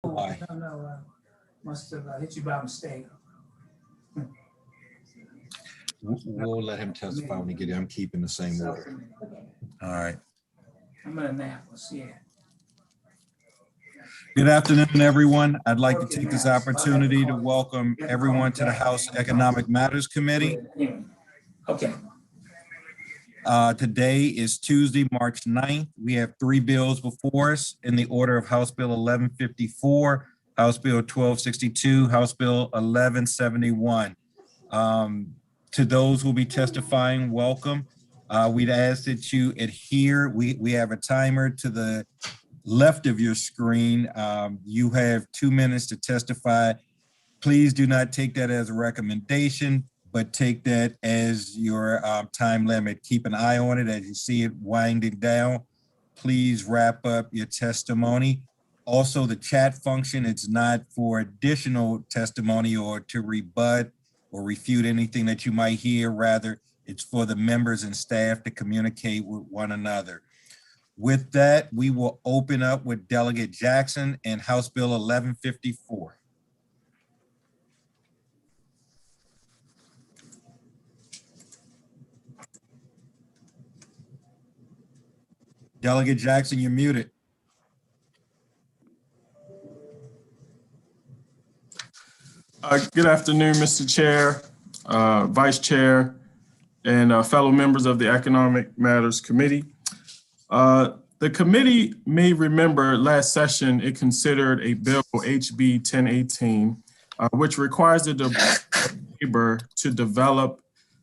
Why? No, must have hit you by mistake. We'll let him testify when he gets here. I'm keeping the same order. All right. I'm in Annapolis, yeah. Good afternoon, everyone. I'd like to take this opportunity to welcome everyone to the House Economic Matters Committee. Okay. Today is Tuesday, March 9th. We have 3 bills before us in the order of House Bill 1154, House Bill 1262, House Bill 1171. To those who will be testifying, welcome. We'd ask that you adhere. We have a timer to the left of your screen. You have 2 minutes to testify. Please do not take that as a recommendation, but take that as your time limit. Keep an eye on it as you see it winding down. Please wrap up your testimony. Also, the chat function, it's not for additional testimony or to rebut or refute anything that you might hear. Rather, it's for the members and staff to communicate with one another. With that, we will open up with Delegate Jackson and House Bill 1154. Delegate Jackson, you're muted. Good afternoon, Mr. Chair, Vice Chair, and fellow members of the Economic Matters Committee. The committee may remember last session it considered a bill, HB 1018, which requires the Department of Labor to develop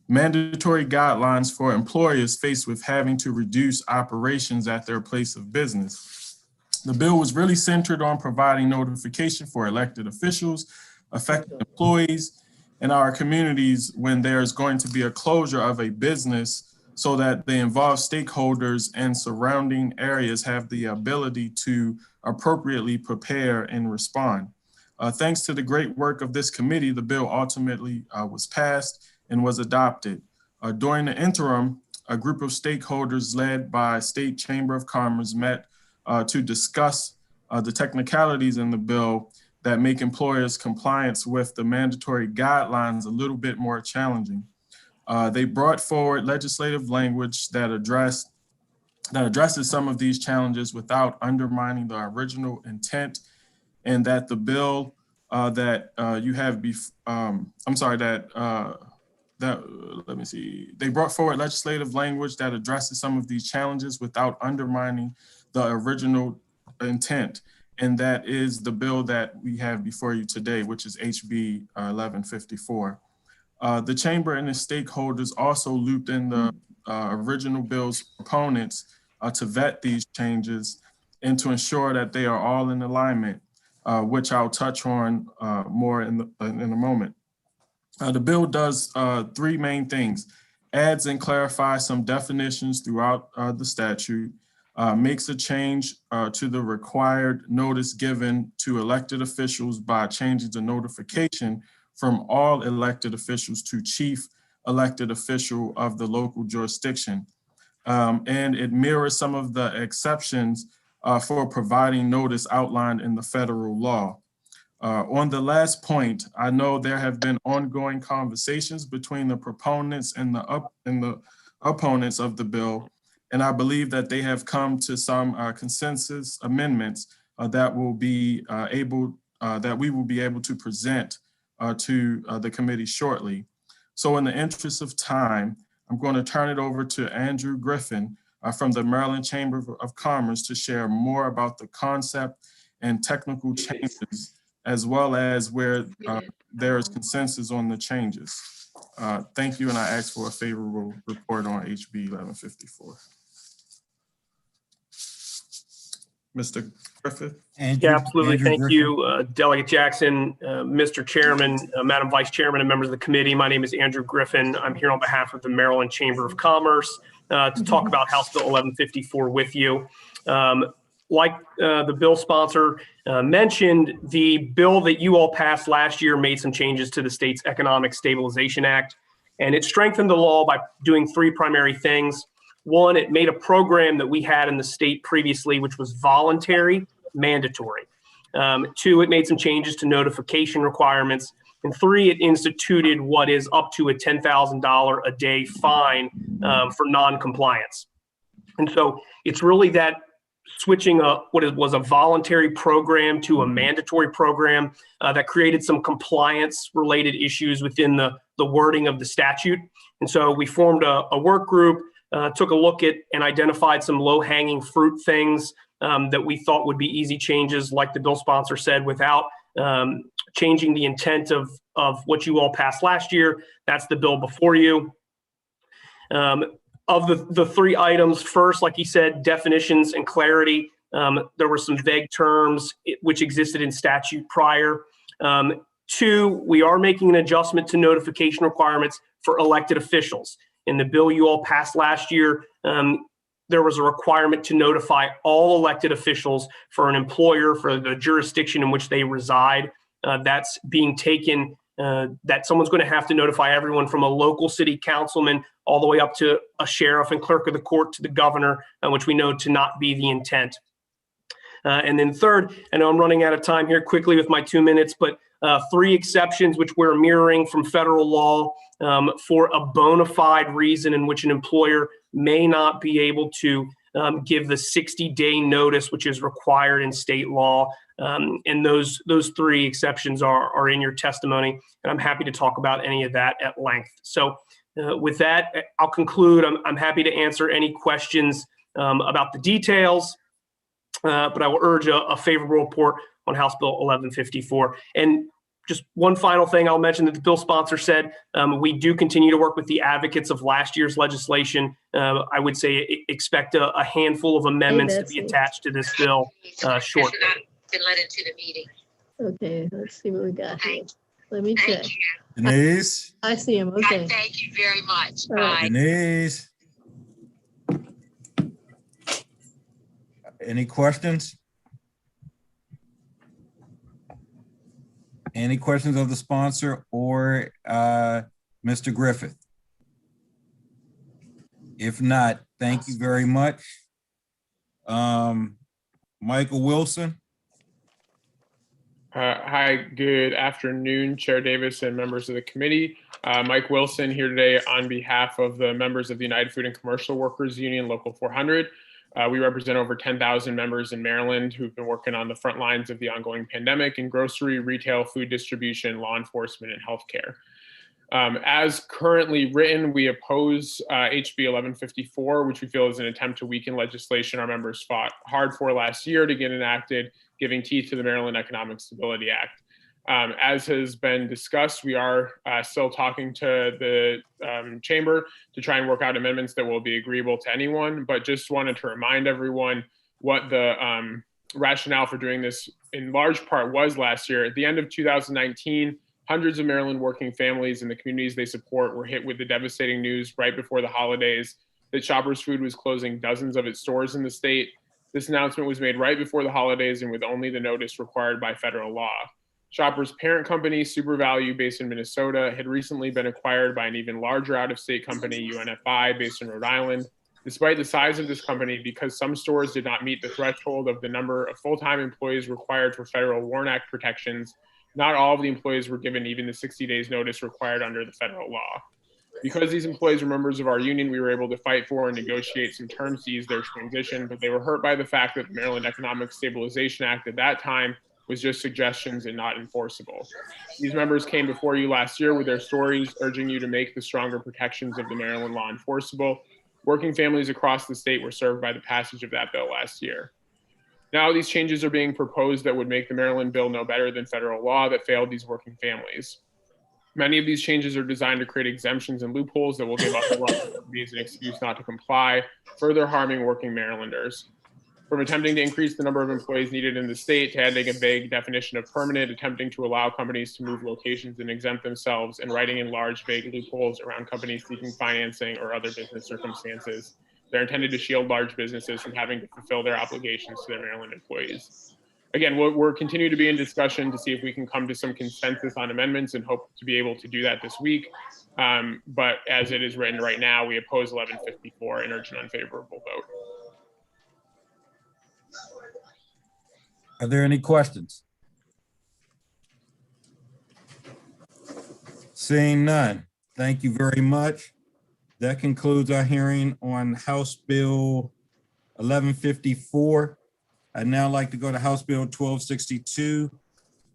mandatory guidelines for employers faced with having to reduce operations at their place of business. The bill was really centered on providing notification for elected officials, affected employees, in our communities when there's going to be a closure of a business, so that the involved stakeholders and surrounding areas have the ability to appropriately prepare and respond. Thanks to the great work of this committee, the bill ultimately was passed and was adopted. During the interim, a group of stakeholders led by State Chamber of Commerce met to discuss the technicalities in the bill that make employers' compliance with the mandatory guidelines a little bit more challenging. They brought forward legislative language that addresses some of these challenges without undermining the original intent, and that the bill that you have they brought forward legislative language that addresses some of these challenges without undermining the original intent. And that is the bill that we have before you today, which is HB 1154. The Chamber and its stakeholders also looped in the original bill's proponents to vet these changes and to ensure that they are all in alignment, which I'll touch on more in a moment. The bill does 3 main things: adds and clarifies some definitions throughout the statute, makes a change to the required notice given to elected officials by changing the notification from all elected officials to chief elected official of the local jurisdiction. And it mirrors some of the exceptions for providing notice outlined in the federal law. On the last point, I know there have been ongoing conversations between the proponents and the opponents of the bill, and I believe that they have come to some consensus amendments that we will be able to present to the committee shortly. So in the interest of time, I'm going to turn it over to Andrew Griffin from the Maryland Chamber of Commerce to share more about the concept and technical changes, as well as where there is consensus on the changes. Thank you, and I ask for a favorable report on HB 1154. Mr. Griffith? Yeah, absolutely. Thank you, Delegate Jackson, Mr. Chairman, Madam Vice Chairman, and members of the committee. My name is Andrew Griffin. I'm here on behalf of the Maryland Chamber of Commerce to talk about House Bill 1154 with you. Like the bill sponsor mentioned, the bill that you all passed last year made some changes to the state's Economic Stabilization Act, and it strengthened the law by doing 3 primary things. One, it made a program that we had in the state previously, which was voluntary, mandatory. 2, it made some changes to notification requirements. And 3, it instituted what is up to a $10,000 a day fine for non-compliance. And so it's really that switching what was a voluntary program to a mandatory program that created some compliance related issues within the wording of the statute. And so we formed a work group, took a look at and identified some low hanging fruit things that we thought would be easy changes, like the bill sponsor said, without changing the intent of what you all passed last year. That's the bill before you. Of the 3 items, first, like he said, definitions and clarity. There were some vague terms which existed in statute prior. 2, we are making an adjustment to notification requirements for elected officials. In the bill you all passed last year, there was a requirement to notify all elected officials for an employer for the jurisdiction in which they reside. That's being taken, that someone's going to have to notify everyone from a local city councilman all the way up to a sheriff and clerk of the court to the governor, which we know to not be the intent. And then third, I know I'm running out of time here quickly with my 2 minutes, but 3 exceptions which we're mirroring from federal law for a bona fide reason in which an employer may not be able to give the 60-day notice, which is required in state law. And those 3 exceptions are in your testimony, and I'm happy to talk about any of that at length. So with that, I'll conclude. I'm happy to answer any questions about the details, but I will urge a favorable report on House Bill 1154. And just one final thing I'll mention that the bill sponsor said, we do continue to work with the advocates of last year's legislation. I would say expect a handful of amendments to be attached to this bill shortly. Been let into the meeting. Okay, let's see what we got here. Let me check. Thank you. Denise, I see him. Okay. Thank you very much. All right. Bye. Denise. Any questions? Any questions of the sponsor or Mr. Griffith? If not, thank you very much. Michael Wilson. Hi, good afternoon, Chair Davis and members of the committee. Mike Wilson here today on behalf of the members of the United Food and Commercial Workers Union, Local 400. We represent over 10,000 members in Maryland who've been working on the front lines of the ongoing pandemic in grocery, retail, food distribution, law enforcement, and healthcare. As currently written, we oppose HB 1154, which we feel is an attempt to weaken legislation our members fought hard for last year to get enacted, giving teeth to the Maryland Economic Stability Act. As has been discussed, we are still talking to the chamber to try and work out amendments that will be agreeable to anyone, but just wanted to remind everyone what the rationale for doing this in large part was last year. At the end of 2019, hundreds of Maryland working families and the communities they support were hit with the devastating news right before the holidays that Shoppers Food was closing dozens of its stores in the state. This announcement was made right before the holidays and with only the notice required by federal law. Shoppers' parent company, SuperValue, based in Minnesota, had recently been acquired by an even larger out-of-state company, UNFI, based in Rhode Island. Despite the size of this company, because some stores did not meet the threshold of the number of full-time employees required for federal WARN Act protections, not all of the employees were given even the 60 days notice required under the federal law. Because these employees were members of our union, we were able to fight for and negotiate some terms to ease their transition, but they were hurt by the fact that the Maryland Economic Stabilization Act at that time was just suggestions and not enforceable. These members came before you last year with their stories, urging you to make the stronger protections of the Maryland law enforceable. Working families across the state were served by the passage of that bill last year. Now these changes are being proposed that would make the Maryland bill no better than federal law that failed these working families. Many of these changes are designed to create exemptions and loopholes that will give other companies an excuse not to comply, further harming working Marylanders. From attempting to increase the number of employees needed in the state to adding a vague definition of permanent, attempting to allow companies to move locations and exempt themselves, and writing in large vague loopholes around companies seeking financing or other business circumstances. They're intended to shield large businesses from having to fulfill their obligations to their Maryland employees. Again, we're continuing to be in discussion to see if we can come to some consensus on amendments and hope to be able to do that this week. But as it is written right now, we oppose 1154 and urge an unfavorable vote. Are there any questions? Seeing none, thank you very much. That concludes our hearing on House Bill 1154. I'd now like to go to House Bill 1262.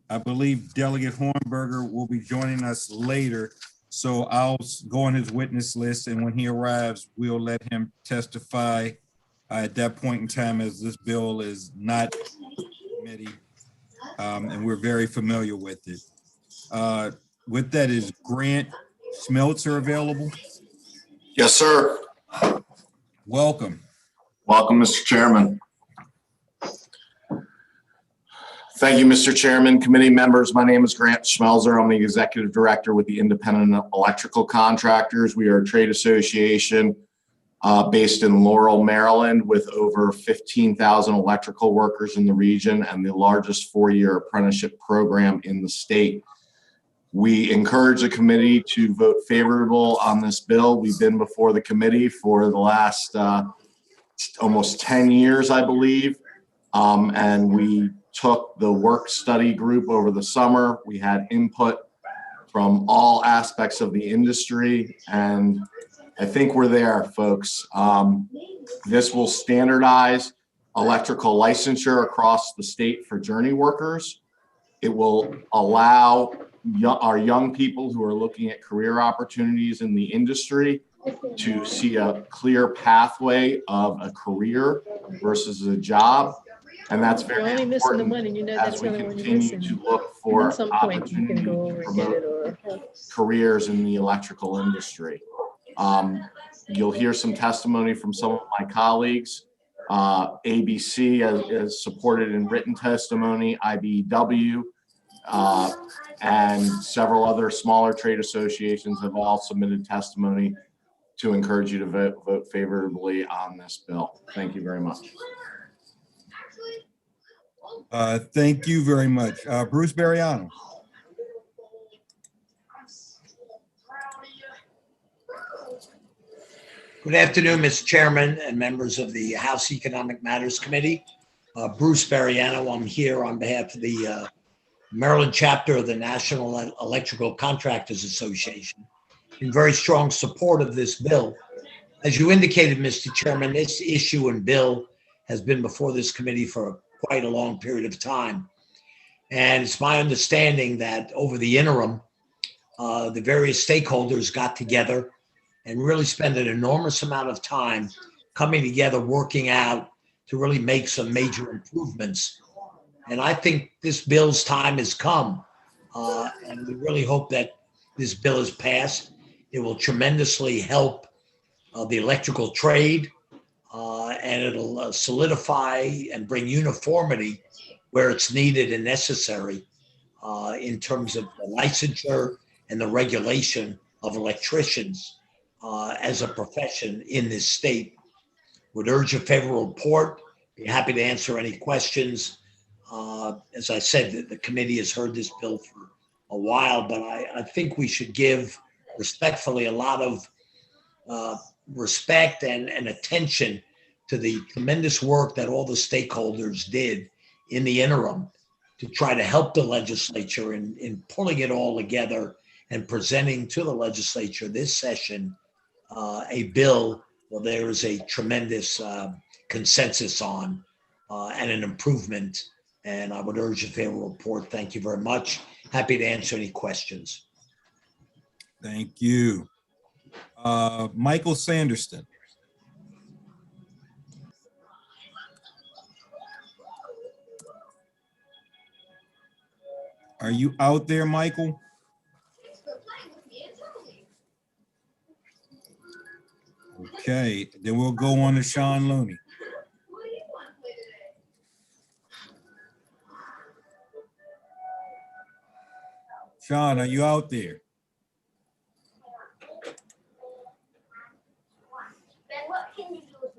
I believe Delegate Hornberger will be joining us later, so I'll go on his witness list, and when he arrives, we'll let him testify at that point in time, as this bill is not committee, and we're very familiar with it. With that, is Grant Schmelzer available? Yes, sir. Welcome. Welcome, Mr. Chairman. Thank you, Mr. Chairman, committee members. My name is Grant Schmelzer. I'm the executive director with the Independent Electrical Contractors. We are a trade association based in Laurel, Maryland, with over 15,000 electrical workers in the region and the largest four-year apprenticeship program in the state. We encourage the committee to vote favorable on this bill. We've been before the committee for the last almost 10 years, I believe. And we took the work study group over the summer. We had input from all aspects of the industry, and I think we're there, folks. This will standardize electrical licensure across the state for journey workers. It will allow our young people who are looking at career opportunities in the industry to see a clear pathway of a career versus a job. And that's You're very only missing the important money, you know, as that's we the only one you're continue missing. to look for At some point, you can opportunity go to over and get it, promote or careers in the electrical industry. You'll hear some testimony from some of my colleagues. ABC has supported in written testimony, IBEW, and several other smaller trade associations have all submitted testimony to encourage you to vote favorably on this bill. Thank you very much. Thank you very much. Bruce Bariano. Good afternoon, Mr. Chairman and members of the House Economic Matters Committee. Bruce Bariano, I'm here on behalf of the Maryland chapter of the National Electrical Contractors Association in very strong support of this bill. As you indicated, Mr. Chairman, this issue and bill has been before this committee for quite a long period of time. And it's my understanding that over the interim, the various stakeholders got together and really spent an enormous amount of time coming together, working out to really make some major improvements. And I think this bill's time has come. And we really hope that this bill is passed. It will tremendously help the electrical trade, and it'll solidify and bring uniformity where it's needed and necessary in terms of the licensure and the regulation of electricians as a profession in this state. Would urge a favorable report. Be happy to answer any questions. As I said, the committee has heard this bill for a while, but I think we should give respectfully a lot of respect and attention to the tremendous work that all the stakeholders did in the interim to try to help the legislature in pulling it all together and presenting to the legislature this session a bill where there is a tremendous consensus on and an improvement. And I would urge a favorable report. Thank you very much. Happy to answer any questions. Thank you. Michael Sanderston. Are you out there, Michael? Okay, then we'll go on to Sean Looney. Sean, are you out there?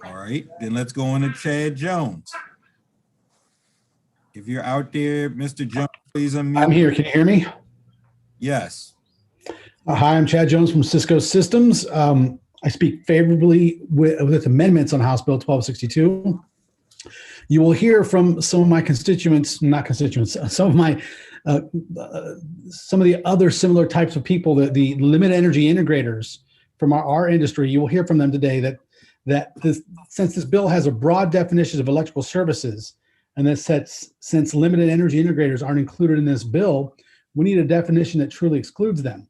All right, then let's go on to Chad Jones. If you're out there, Mr. Jones, please unmute. I'm here. Can you hear me? Yes. Hi, I'm Chad Jones from Cisco Systems. I speak favorably with amendments on House Bill 1262. You will hear from some of my constituents, not constituents, some of my some of the other similar types of people, the limited energy integrators from our industry. You will hear from them today that since this bill has a broad definition of electrical services, and that since limited energy integrators aren't included in this bill, we need a definition that truly excludes them.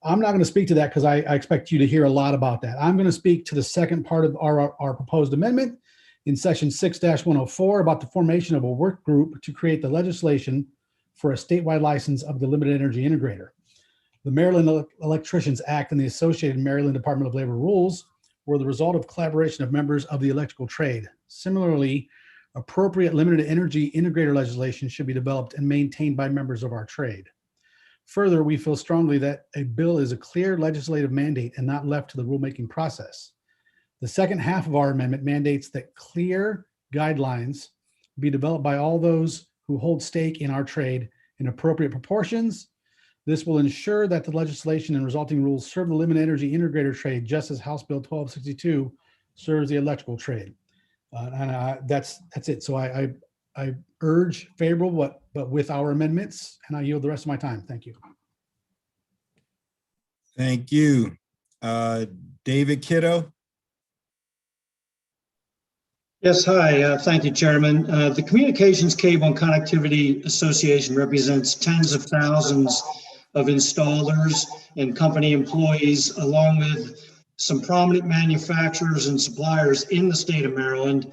I'm not going to speak to that because I expect you to hear a lot about that. I'm going to speak to the second part of our proposed amendment in section 6-104 about the formation of a work group to create the legislation for a statewide license of the limited energy integrator. The Maryland Electricians Act and the associated Maryland Department of Labor rules were the result of collaboration of members of the electrical trade. Similarly, appropriate limited energy integrator legislation should be developed and maintained by members of our trade. Further, we feel strongly that a bill is a clear legislative mandate and not left to the rulemaking process. The second half of our amendment mandates that clear guidelines be developed by all those who hold stake in our trade in appropriate proportions. This will ensure that the legislation and resulting rules serve the limited energy integrator trade just as House Bill 1262 serves the electrical trade. That's it. So I urge favorable, but with our amendments, and I yield the rest of my time. Thank you. Thank you. David Kiddo. Yes, hi. Thank you, Chairman. The Communications Cable and Connectivity Association represents tens of thousands of installers and company employees, along with some prominent manufacturers and suppliers in the state of Maryland,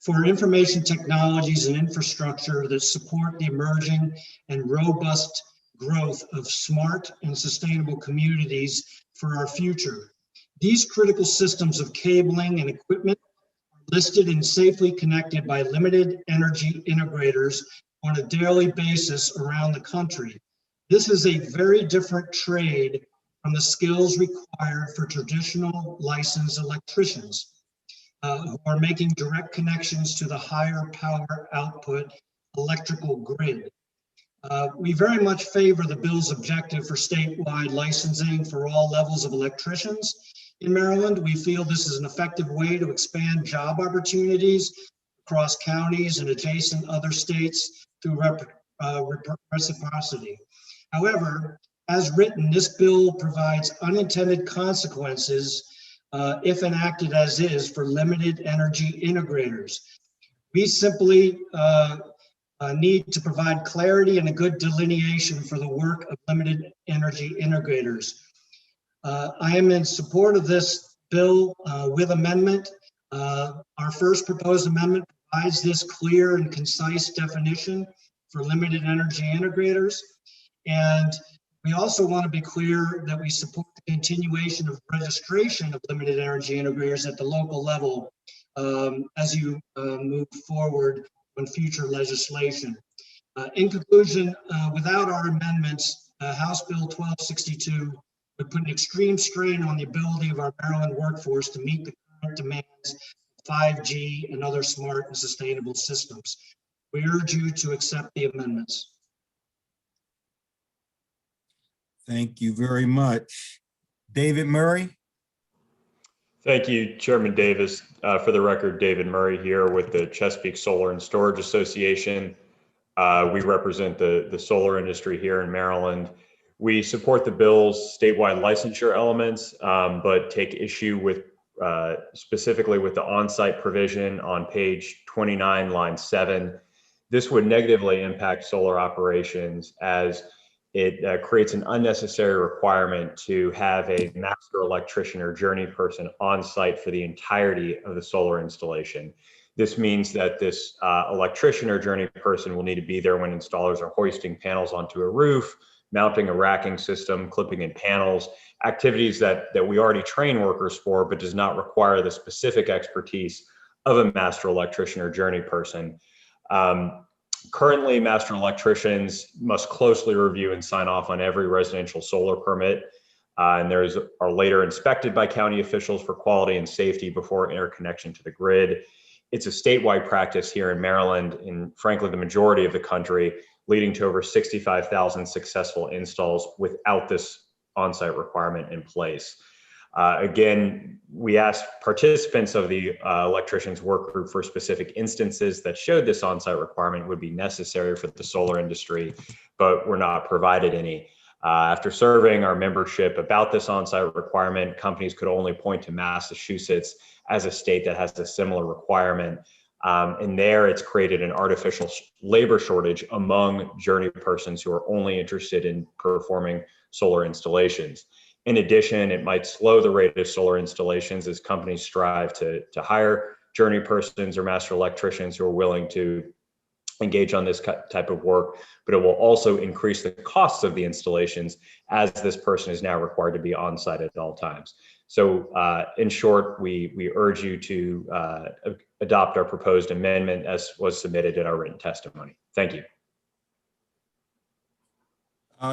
for information technologies and infrastructure that support the emerging and robust growth of smart and sustainable communities for our future. These critical systems of cabling and equipment are listed and safely connected by limited energy integrators on a daily basis around the country. This is a very different trade from the skills required for traditional licensed electricians who are making direct connections to the higher power output electrical grid. We very much favor the bill's objective for statewide licensing for all levels of electricians in Maryland. We feel this is an effective way to expand job opportunities across counties and adjacent other states through reciprocity. However, as written, this bill provides unintended consequences if enacted as is for limited energy integrators. We simply need to provide clarity and a good delineation for the work of limited energy integrators. I am in support of this bill with amendment. Our first proposed amendment provides this clear and concise definition for limited energy integrators. And we also want to be clear that we support the continuation of registration of limited energy integrators at the local level as you move forward on future legislation. In conclusion, without our amendments, House Bill 1262 would put an extreme strain on the ability of our Maryland workforce to meet the current demands of 5G and other smart and sustainable systems. We urge you to accept the amendments. Thank you very much. David Murray. Thank you, Chairman Davis. For the record, David Murray here with the Chesapeake Solar and Storage Association. We represent the solar industry here in Maryland. We support the bill's statewide licensure elements, but take issue with specifically with the on-site provision on page 29, line 7. This would negatively impact solar operations as it creates an unnecessary requirement to have a master electrician or journey person on site for the entirety of the solar installation. This means that this electrician or journey person will need to be there when installers are hoisting panels onto a roof, mounting a racking system, clipping in panels, activities that we already train workers for, but does not require the specific expertise of a master electrician or journey person. Currently, master electricians must closely review and sign off on every residential solar permit, and are later inspected by county officials for quality and safety before interconnection to the grid. It's a statewide practice here in Maryland, and frankly, the majority of the country, leading to over 65,000 successful installs without this on-site requirement in place. Again, we asked participants of the electricians work group for specific instances that showed this on-site requirement would be necessary for the solar industry, but were not provided any. After surveying our membership about this on-site requirement, companies could only point to Massachusetts as a state that has a similar requirement. And there it's created an artificial labor shortage among journey persons who are only interested in performing solar installations. In addition, it might slow the rate of solar installations as companies strive to hire journey persons or master electricians who are willing to engage on this type of work, but it will also increase the costs of the installations as this person is now required to be on site at all times. So in short, we urge you to adopt our proposed amendment as was submitted in our written testimony. Thank you.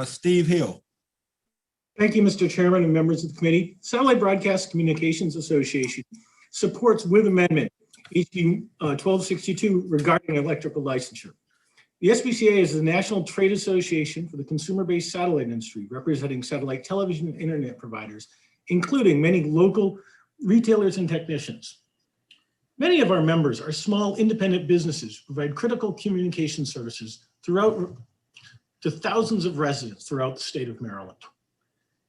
Steve Hill. Thank you, Mr. Chairman and members of the committee. Satellite Broadcast Communications Association supports with amendment HB 1262 regarding electrical licensure. The SBCA is the National Trade Association for the consumer-based satellite industry, representing satellite television and internet providers, including many local retailers and technicians. Many of our members are small independent businesses who provide critical communication services to thousands of residents throughout the state of Maryland.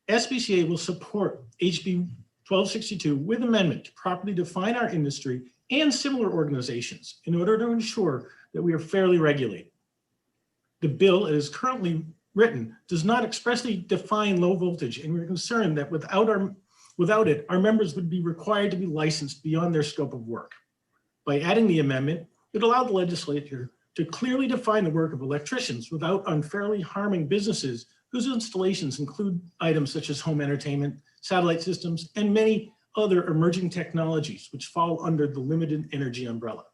SBCA will support HB 1262 with amendment to properly define our industry and similar organizations in order to ensure that we are fairly regulated. The bill as currently written does not expressly define low voltage, and we're concerned that without it, our members would be required to be licensed beyond their scope of work. By adding the amendment, it allowed the legislature to clearly define the work of electricians without unfairly harming businesses whose installations include items such as home entertainment, satellite systems, and many other emerging technologies which fall under the limited energy umbrella.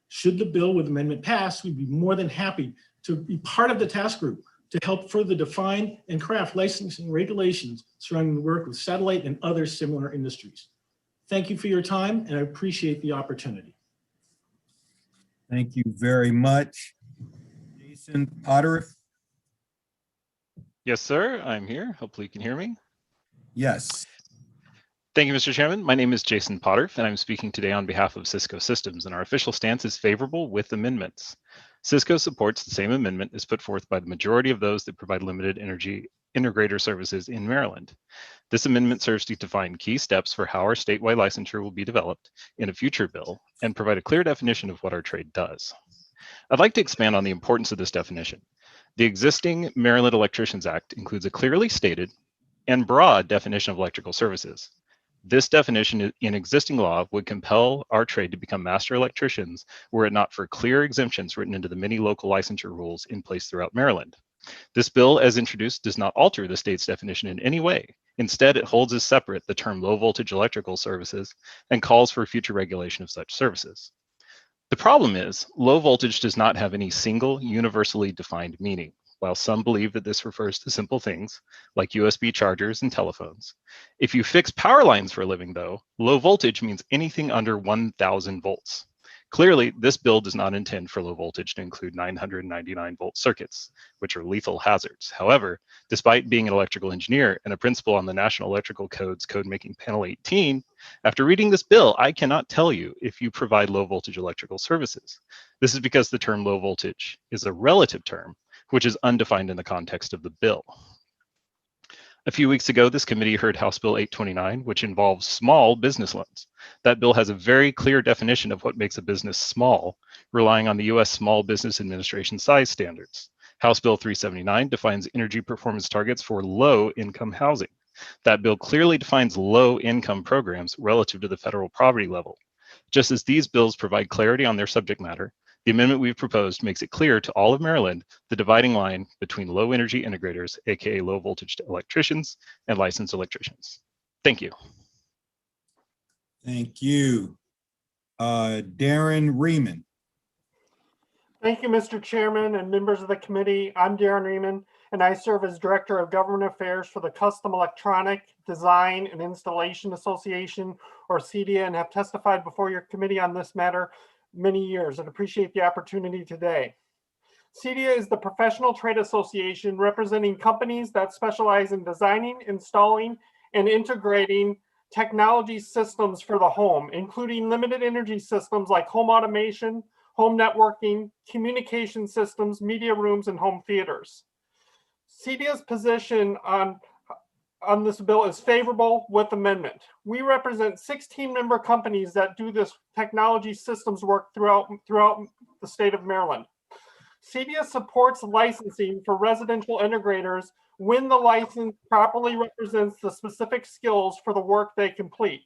Should the bill with amendment pass, we'd be more than happy to be part of the task group to help further define and craft licensing regulations surrounding the work with satellite and other similar industries. Thank you for your time, and I appreciate the opportunity. Thank you very much. Jason Potter. Yes, sir. I'm here. Hopefully you can hear me. Yes. Thank you, Mr. Chairman. My name is Jason Potter, and I'm speaking today on behalf of Cisco Systems, and our official stance is favorable with amendments. Cisco supports the same amendment as put forth by the majority of those that provide limited energy integrator services in Maryland. This amendment serves to define key steps for how our statewide licensure will be developed in a future bill and provide a clear definition of what our trade does. I'd like to expand on the importance of this definition. The existing Maryland Electricians Act includes a clearly stated and broad definition of electrical services. This definition in existing law would compel our trade to become master electricians were it not for clear exemptions written into the many local licensure rules in place throughout Maryland. This bill, as introduced, does not alter the state's definition in any way. Instead, it holds as separate the term low voltage electrical services and calls for future regulation of such services. The problem is, low voltage does not have any single universally defined meaning. While some believe that this refers to simple things like USB chargers and telephones. If you fix power lines for a living, though, low voltage means anything under 1,000 volts. Clearly, this bill does not intend for low voltage to include 999 volt circuits, which are lethal hazards. However, despite being an electrical engineer and a principal on the National Electrical Code's Code-Making Panel 18, after reading this bill, I cannot tell you if you provide low voltage electrical services. This is because the term low voltage is a relative term, which is undefined in the context of the bill. A few weeks ago, this committee heard House Bill 829, which involves small business loans. That bill has a very clear definition of what makes a business small, relying on the U.S. Small Business Administration size standards. House Bill 379 defines energy performance targets for low-income housing. That bill clearly defines low-income programs relative to the federal poverty level. Just as these bills provide clarity on their subject matter, the amendment we've proposed makes it clear to all of Maryland the dividing line between low energy integrators, aka low voltage electricians, and licensed electricians. Thank you. Thank you. Darren Riemann. Thank you, Mr. Chairman and members of the committee. I'm Darren Riemann, and I serve as Director of Government Affairs for the Custom Electronic Design and Installation Association, or CEDIA, and have testified before your committee on this matter many years and appreciate the opportunity today. CEDIA is the professional trade association representing companies that specialize in designing, installing, and integrating technology systems for the home, including limited energy systems like home automation, home networking, communication systems, media rooms, and home theaters. CEDIA's position on this bill is favorable with amendment. We represent 16 member companies that do this technology systems work throughout the state of Maryland. CEDIA supports licensing for residential integrators when the license properly represents the specific skills for the work they complete.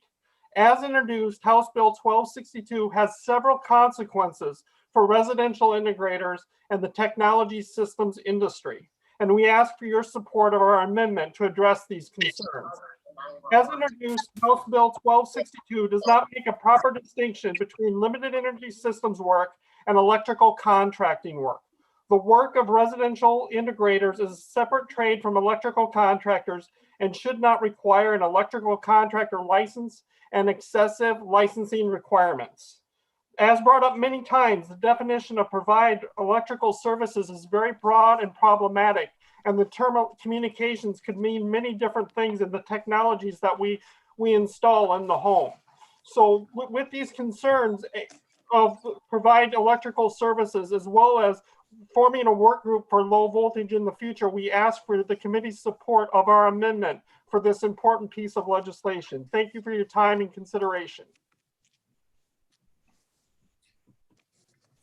As introduced, House Bill 1262 has several consequences for residential integrators and the technology systems industry, and we ask for your support of our amendment to address these concerns. As introduced, House Bill 1262 does not make a proper distinction between limited energy systems work and electrical contracting work. The work of residential integrators is a separate trade from electrical contractors and should not require an electrical contractor license and excessive licensing requirements. As brought up many times, the definition of provide electrical services is very broad and problematic, and the term communications could mean many different things in the technologies that we install in the home. So with these concerns of provide electrical services, as well as forming a work group for low voltage in the future, we ask for the committee's support of our amendment for this important piece of legislation. Thank you for your time and consideration.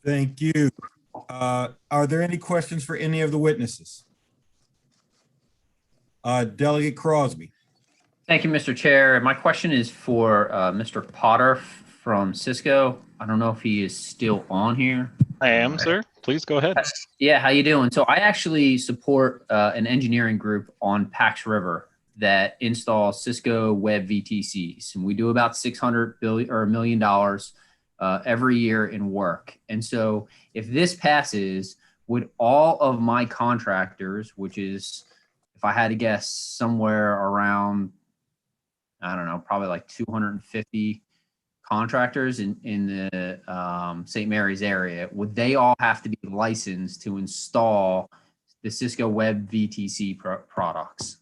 Thank you. Are there any questions for any of the witnesses? Delegate Crosby. Thank you, Mr. Chair. My question is for Mr. Potter from Cisco. I don't know if he is still on here. I am, sir. Please go ahead. Yeah, how you doing? So I actually support an engineering group on Pax River that installs Cisco web VTCs, and we do about $600 million every year in work. And so if this passes, would all of my contractors, which is, if I had to guess, somewhere around, I don't know, probably like 250 contractors in the St. Mary's area, would they all have to be licensed to install the Cisco web VTC products?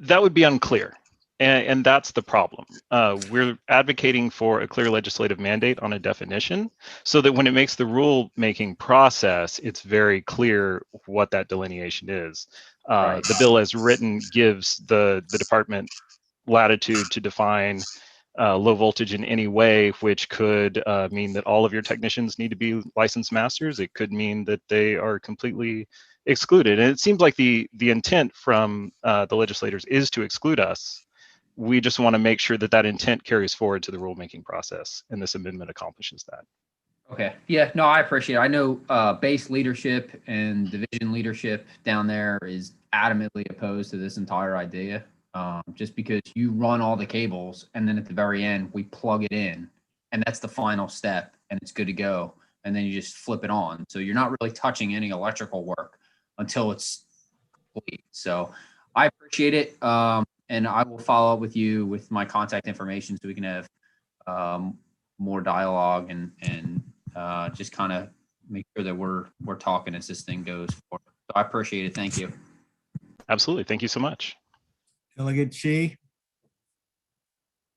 That would be unclear. And that's the problem. We're advocating for a clear legislative mandate on a definition so that when it makes the rule-making process, it's very clear what that delineation is. Right. The bill as written gives the department latitude to define low voltage in any way, which could mean that all of your technicians need to be licensed masters. It could mean that they are completely excluded. And it seems like the intent from the legislators is to exclude us. We just want to make sure that that intent carries forward to the rulemaking process, and this amendment accomplishes that. Okay. Yeah, no, I appreciate it. I know base leadership and division leadership down there is adamantly opposed to this entire idea, just because you run all the cables and then at the very end, we plug it in, and that's the final step, and it's good to go. And then you just flip it on. So you're not really touching any electrical work until it's complete. So I appreciate it. And I will follow up with you with my contact information so we can have more dialogue and just kind of make sure that we're talking as this thing goes forward. So I appreciate it. Thank you. Absolutely. Thank you so much. Delegate Chi.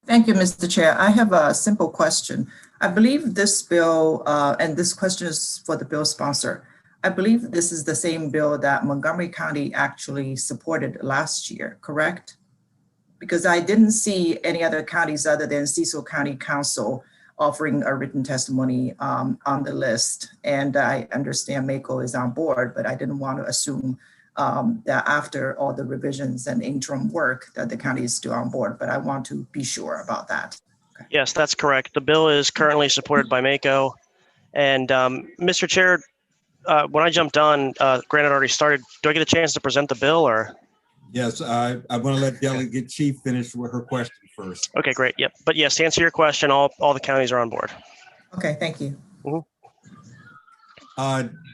Thank you, Mr. Chair. I have a simple question. I believe this bill, and this question is for the bill sponsor. I believe this is the same bill that Montgomery County actually supported last year, correct? Because I didn't see any other counties other than Cecil County Council offering a written testimony on the list. And I understand MACO is on board, but I didn't want to assume that after all the revisions and interim work that the county is still on board, but I want to be sure about that. Okay. Yes, that's correct. The bill is currently supported by MACO. And Mr. Chair, when I jumped on, Grant had already started. Do I get a chance to present the bill or? Yes, I want to let Delegate Chi finish with her question first. Okay, great. Yep. But yes, to answer your question, all the counties are on board. Okay, thank you.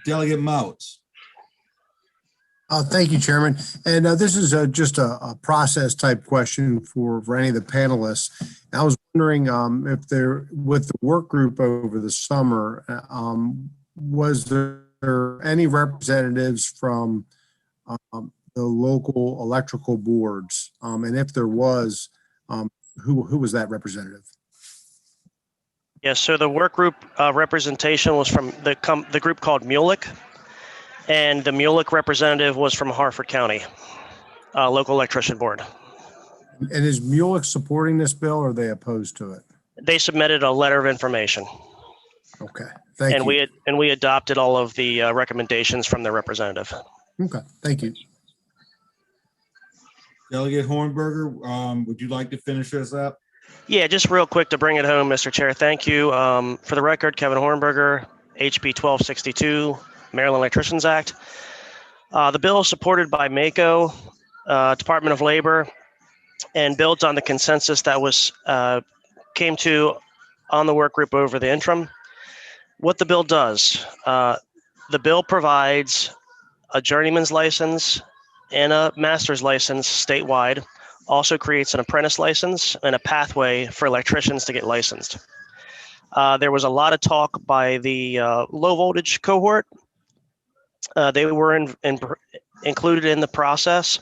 Delegate Mouts. Thank you, Chairman. And this is just a process type question for any of the panelists. I was wondering if there, with the work group over the summer, was there any representatives from the local electrical boards? And if there was, who was that representative? Yes, so the work group representation was from the group called Mulek, and the Mulek representative was from Harford County, local electrician board. And is Mulek supporting this bill, or are they opposed to it? They submitted a letter of information. Okay, thank you. We adopted all of the recommendations from their representative. Okay, thank you. Delegate Hornberger, would you like to finish us up? Yeah, just real quick to bring it home, Mr. Chair. Thank you. For the record, Kevin Hornberger, HB 1262, Maryland Electricians Act. The bill is supported by MACO, Department of Labor, and builds on the consensus that was came to on the work group over the interim. What the bill does, the bill provides a journeyman's license and a master's license statewide, also creates an apprentice license and a pathway for electricians to get licensed. There was a lot of talk by the low voltage cohort. They were included in the process.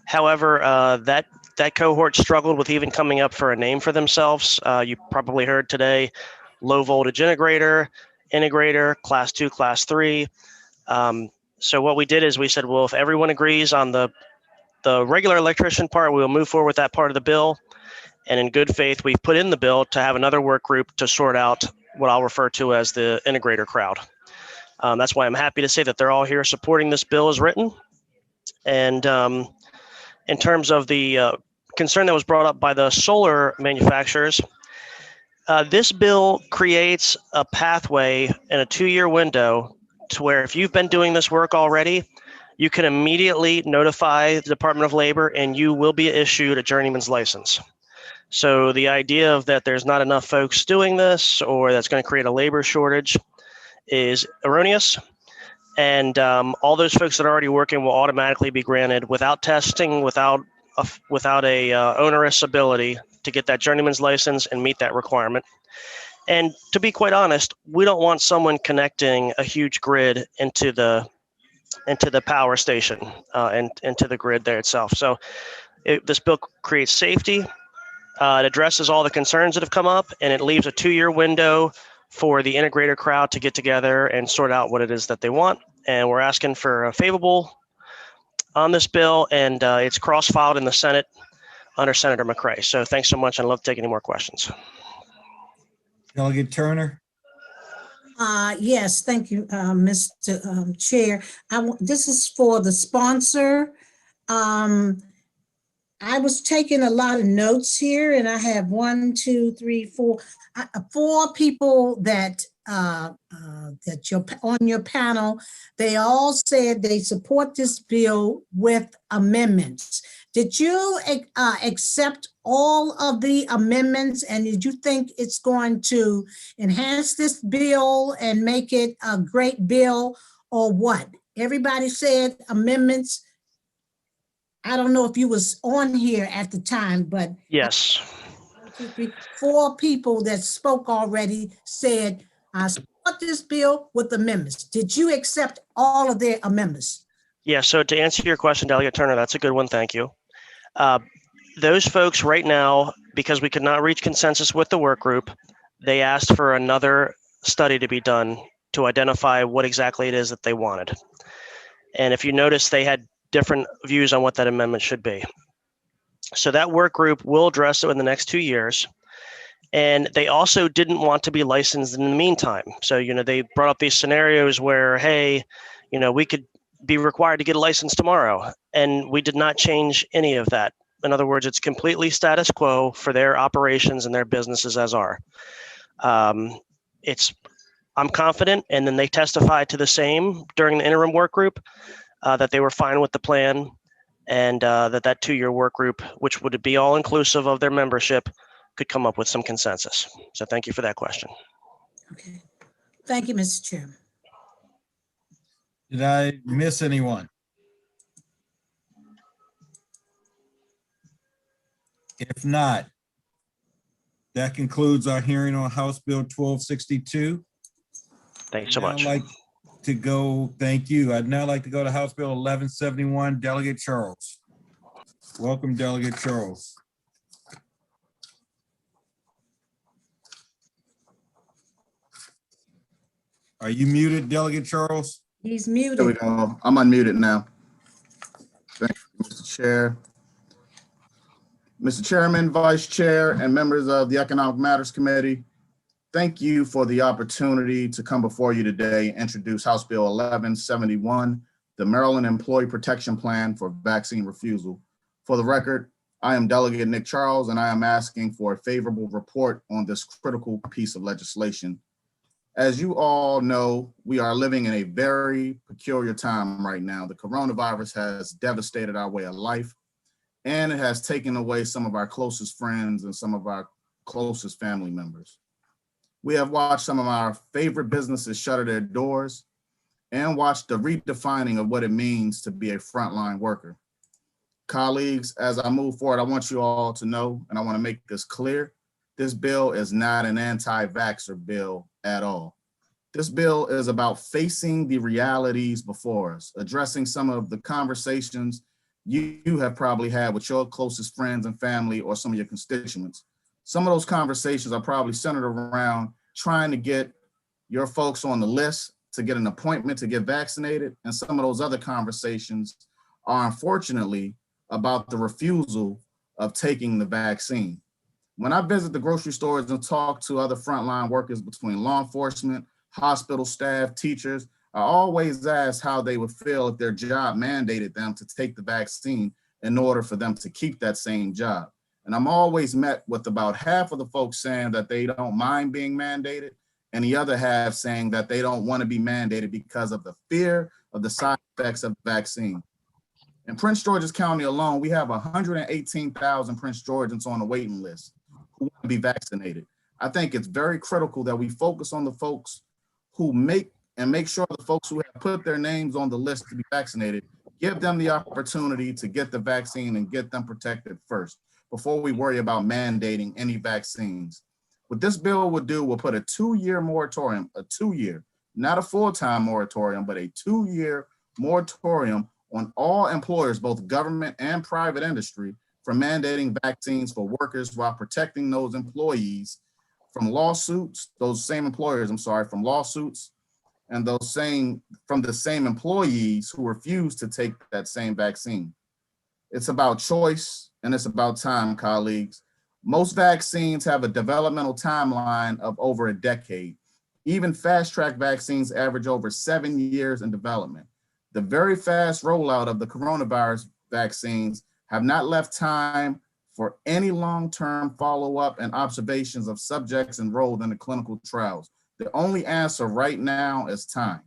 However, that cohort struggled with even coming up for a name for themselves. You probably heard today, low voltage integrator, class 2, class 3. So what we did is we said, well, if everyone agrees on the regular electrician part, we'll move forward with that part of the bill. And in good faith, we've put in the bill to have another work group to sort out what I'll refer to as the integrator crowd. That's why I'm happy to say that they're all here supporting this bill as written. And in terms of the concern that was brought up by the solar manufacturers, this bill creates a pathway in a 2-year window to where if you've been doing this work already, you can immediately notify the Department of Labor and you will be issued a journeyman's license. So the idea of that there's not enough folks doing this or that's going to create a labor shortage is erroneous. And all those folks that are already working will automatically be granted without testing, without a onerous ability to get that journeyman's license and meet that requirement. And to be quite honest, we don't want someone connecting a huge grid into the power station and into the grid there itself. So this bill creates safety. It addresses all the concerns that have come up, and it leaves a 2-year window for the integrator crowd to get together and sort out what it is that they want. And we're asking for a favorable on this bill, and it's cross-filed in the Senate under Senator McCray. So thanks so much. I'd love to take any more questions. Delegate Turner. Yes, thank you, Mr. Chair. This is for the sponsor. I was taking a lot of notes here, and I have 1, 2, 3, 4, 4 people that you're on your panel. They all said they support this bill with amendments. Did you accept all of the amendments, and did you think it's going to enhance this bill and make it a great bill, or what? Everybody said amendments. I don't know if you was on here at the time, but yes, 1, 2, 3, 4 people that spoke already said, I support this bill with amendments. Did you accept all of their amendments? Yeah, so to answer your question, Delegate Turner, that's a good one. Thank you. Those folks right now, because we could not reach consensus with the work group, they asked for another study to be done to identify what exactly it is that they wanted. And if you notice, they had different views on what that amendment should be. So that work group will address it in the next 2 years. And they also didn't want to be licensed in the meantime. So, they brought up these scenarios where, hey, we could be required to get a license tomorrow. And we did not change any of that. In other words, it's completely status quo for their operations and their businesses as are. I'm confident, and then they testified to the same during the interim work group, that they were fine with the plan, and that 2-year work group, which would be all inclusive of their membership, could come up with some consensus. So thank you for that question. Okay. Thank you, Mr. Chairman. Did I miss anyone? If not, that concludes our hearing on House Bill 1262. Thanks so much. to go, thank you. I'd now like to go to House Bill 1171, Delegate Charles. Welcome, Delegate Charles. Are you muted, Delegate Charles? He's There we muted. go. I'm unmuted now. Thank you, Mr. Chair. Mr. Chairman, Vice Chair, and members of the Economic Matters Committee, thank you for the opportunity to come before you today and introduce House Bill 1171, the Maryland Employee Protection Plan for Vaccine Refusal. For the record, I am Delegate Nick Charles, and I am asking for a favorable report on this critical piece of legislation. As you all know, we are living in a very peculiar time right now. The coronavirus has devastated our way of life, and it has taken away some of our closest friends and some of our closest family members. We have watched some of our favorite businesses shutter their doors and watched the redefining of what it means to be a frontline worker. Colleagues, as I move forward, I want you all to know, and I want to make this clear, this bill is not an anti-vaxxer bill at all. This bill is about facing the realities before us, addressing some of the conversations you have probably had with your closest friends and family or some of your constituents. Some of those conversations are probably centered around trying to get your folks on the list to get an appointment to get vaccinated. And some of those other conversations are unfortunately about the refusal of taking the vaccine. When I visit the grocery stores and talk to other frontline workers between law enforcement, hospital staff, teachers, I always ask how they would feel if their job mandated them to take the vaccine in order for them to keep that same job. And I'm always met with about half of the folks saying that they don't mind being mandated, and the other half saying that they don't want to be mandated because of the fear of the side effects of the vaccine. In Prince George's County alone, we have 118,000 Prince Georgians on the waiting list who want to be vaccinated. I think it's very critical that we focus on the folks who make sure the folks who have put their names on the list to be vaccinated, give them the opportunity to get the vaccine and get them protected first before we worry about mandating any vaccines. What this bill would do will put a 2-year moratorium, not a full-time moratorium, but a 2-year moratorium on all employers, both government and private industry, for mandating vaccines for workers while protecting those employees from lawsuits, those same employers, from lawsuits, and from the same employees who refuse to take that same vaccine. It's about choice and it's about time, colleagues. Most vaccines have a developmental timeline of over a decade. Even fast-track vaccines average over 7 years in development. The very fast rollout of the coronavirus vaccines have not left time for any long-term follow-up and observations of subjects enrolled in the clinical trials. The only answer right now is time.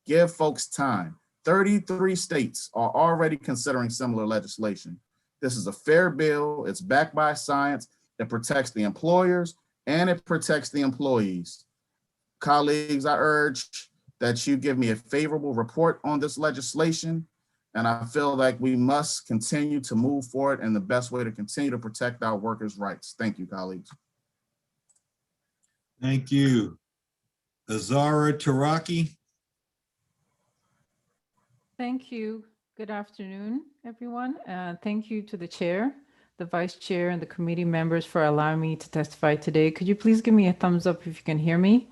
Give folks time. 33 states are already considering similar legislation. This is a fair bill. It's backed by science. It protects the employers and it protects the employees. Colleagues, I urge that you give me a favorable report on this legislation. And I feel like we must continue to move forward in the best way to continue to protect our workers' rights. Thank you, colleagues. Thank you. Azara Taraki. Thank you. Good afternoon, everyone. Thank you to the chair, the vice chair, and the committee members for allowing me to testify today. Could you please give me a thumbs up if you can hear me?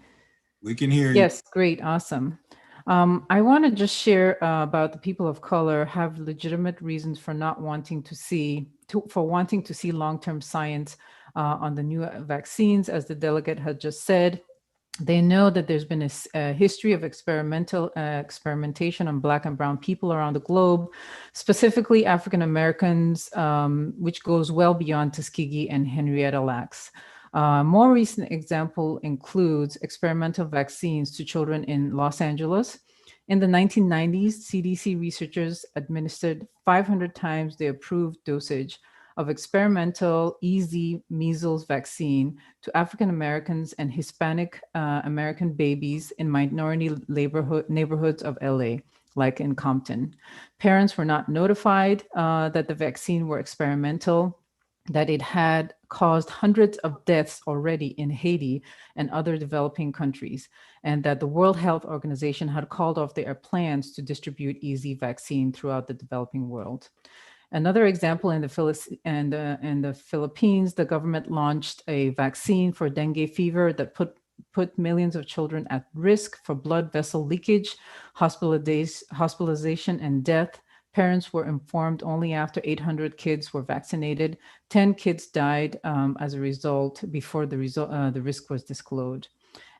We can hear you. Yes, great, awesome. I want to just share about the people of color have legitimate reasons for not wanting to see, wanting to see long-term science on the new vaccines, as the delegate had just said. They know that there's been a history of experimentation on Black and Brown people around the globe, specifically African Americans, which goes well beyond Tuskegee and Henrietta Lacks. A more recent example includes experimental vaccines to children in Los Angeles. In the 1990s, CDC researchers administered 500 times the approved dosage of experimental EZ measles vaccine to African Americans and Hispanic American babies in minority neighborhoods of LA, like in Compton. Parents were not notified that the vaccine were experimental. that it had caused hundreds of deaths already in Haiti and other developing countries, and that the World Health Organization had called off their plans to distribute EZ vaccine throughout the developing world. Another example, in the Philippines, the government launched a vaccine for dengue fever that put millions of children at risk for blood vessel leakage, hospitalization, and death. Parents were informed only after 800 kids were vaccinated. 10 kids died as a result before the risk was disclosed.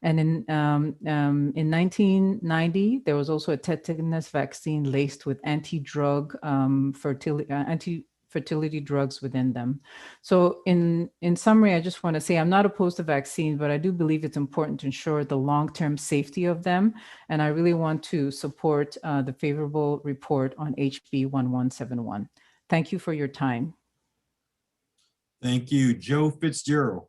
And in 1990, there was also a tetanus vaccine laced with anti-fertility drugs within them. So in summary, I just want to say I'm not opposed to vaccines, but I do believe it's important to ensure the long-term safety of them. And I really want to support the favorable report on HB 1171. Thank you for your time. Thank you. Joe Fitzgerald.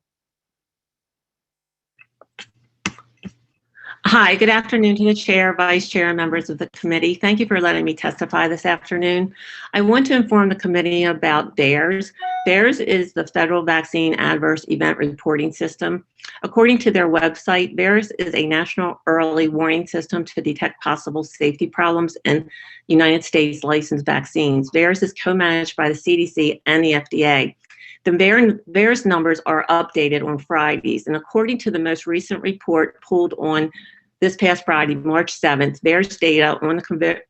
Hi, good afternoon to the chair, vice chair, and members of the committee. Thank you for letting me testify this afternoon. I want to inform the committee about VAERS. VAERS is the Federal Vaccine Adverse Event Reporting System. According to their website, VAERS is a national early warning system to detect possible safety problems in United States licensed vaccines. VAERS is co-managed by the CDC and the FDA. The VAERS numbers are updated on Fridays, and according to the most recent report pulled on this past Friday, March 7th, VAERS data on the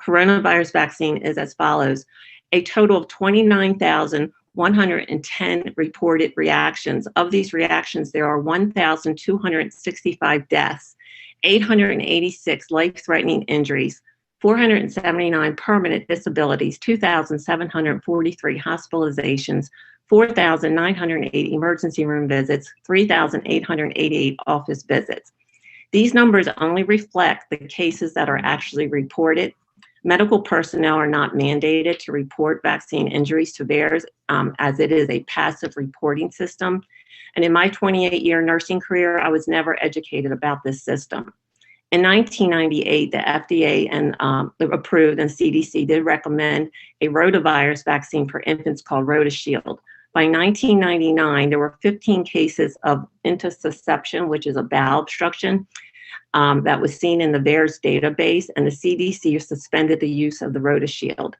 coronavirus vaccine is as follows. A total of 29,110 reported reactions. Of these reactions, there are 1,265 deaths, 886 life-threatening injuries, 479 permanent disabilities, 2,743 hospitalizations, 4,980 emergency room visits, 3,888 office visits. These numbers only reflect the cases that are actually reported. Medical personnel are not mandated to report vaccine injuries to VAERS as it is a passive reporting system. And in my 28-year nursing career, I was never educated about this system. In 1998, the FDA approved and CDC did recommend a rotavirus vaccine for infants called RotaShield. By 1999, there were 15 cases of intussusception, which is a bowel obstruction, that was seen in the VAERS database, and the CDC suspended the use of the RotaShield.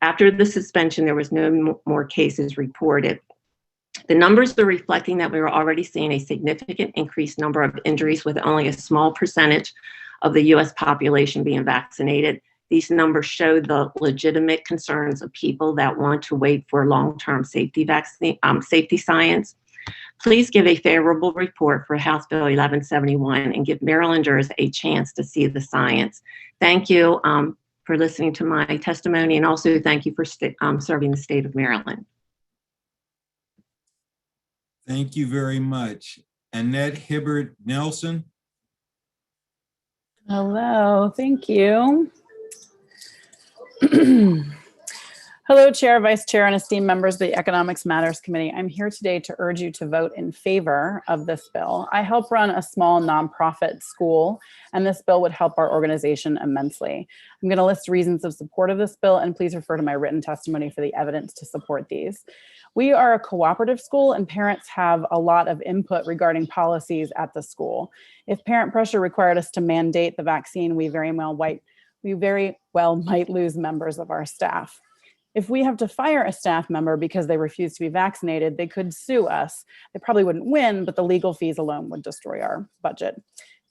After the suspension, there was no more cases reported. The numbers are reflecting that we were already seeing a significant increased number of injuries with only a small percentage of the US population being vaccinated. These numbers show the legitimate concerns of people that want to wait for long-term safety science. Please give a favorable report for House Bill 1171 and give Marylanders a chance to see the science. Thank you for listening to my testimony, and also thank you for serving the state of Maryland. Thank you very much. Annette Hibbert Nelson. Hello, thank you. Hello, Chair, Vice Chair, and esteemed members of the Economics Matters Committee. I'm here today to urge you to vote in favor of this bill. I help run a small nonprofit school, and this bill would help our organization immensely. I'm going to list reasons of support of this bill, and please refer to my written testimony for the evidence to support these. We are a cooperative school, and parents have a lot of input regarding policies at the school. If parent pressure required us to mandate the vaccine, we very well might lose members of our staff. If we have to fire a staff member because they refuse to be vaccinated, they could sue us. They probably wouldn't win, but the legal fees alone would destroy our budget.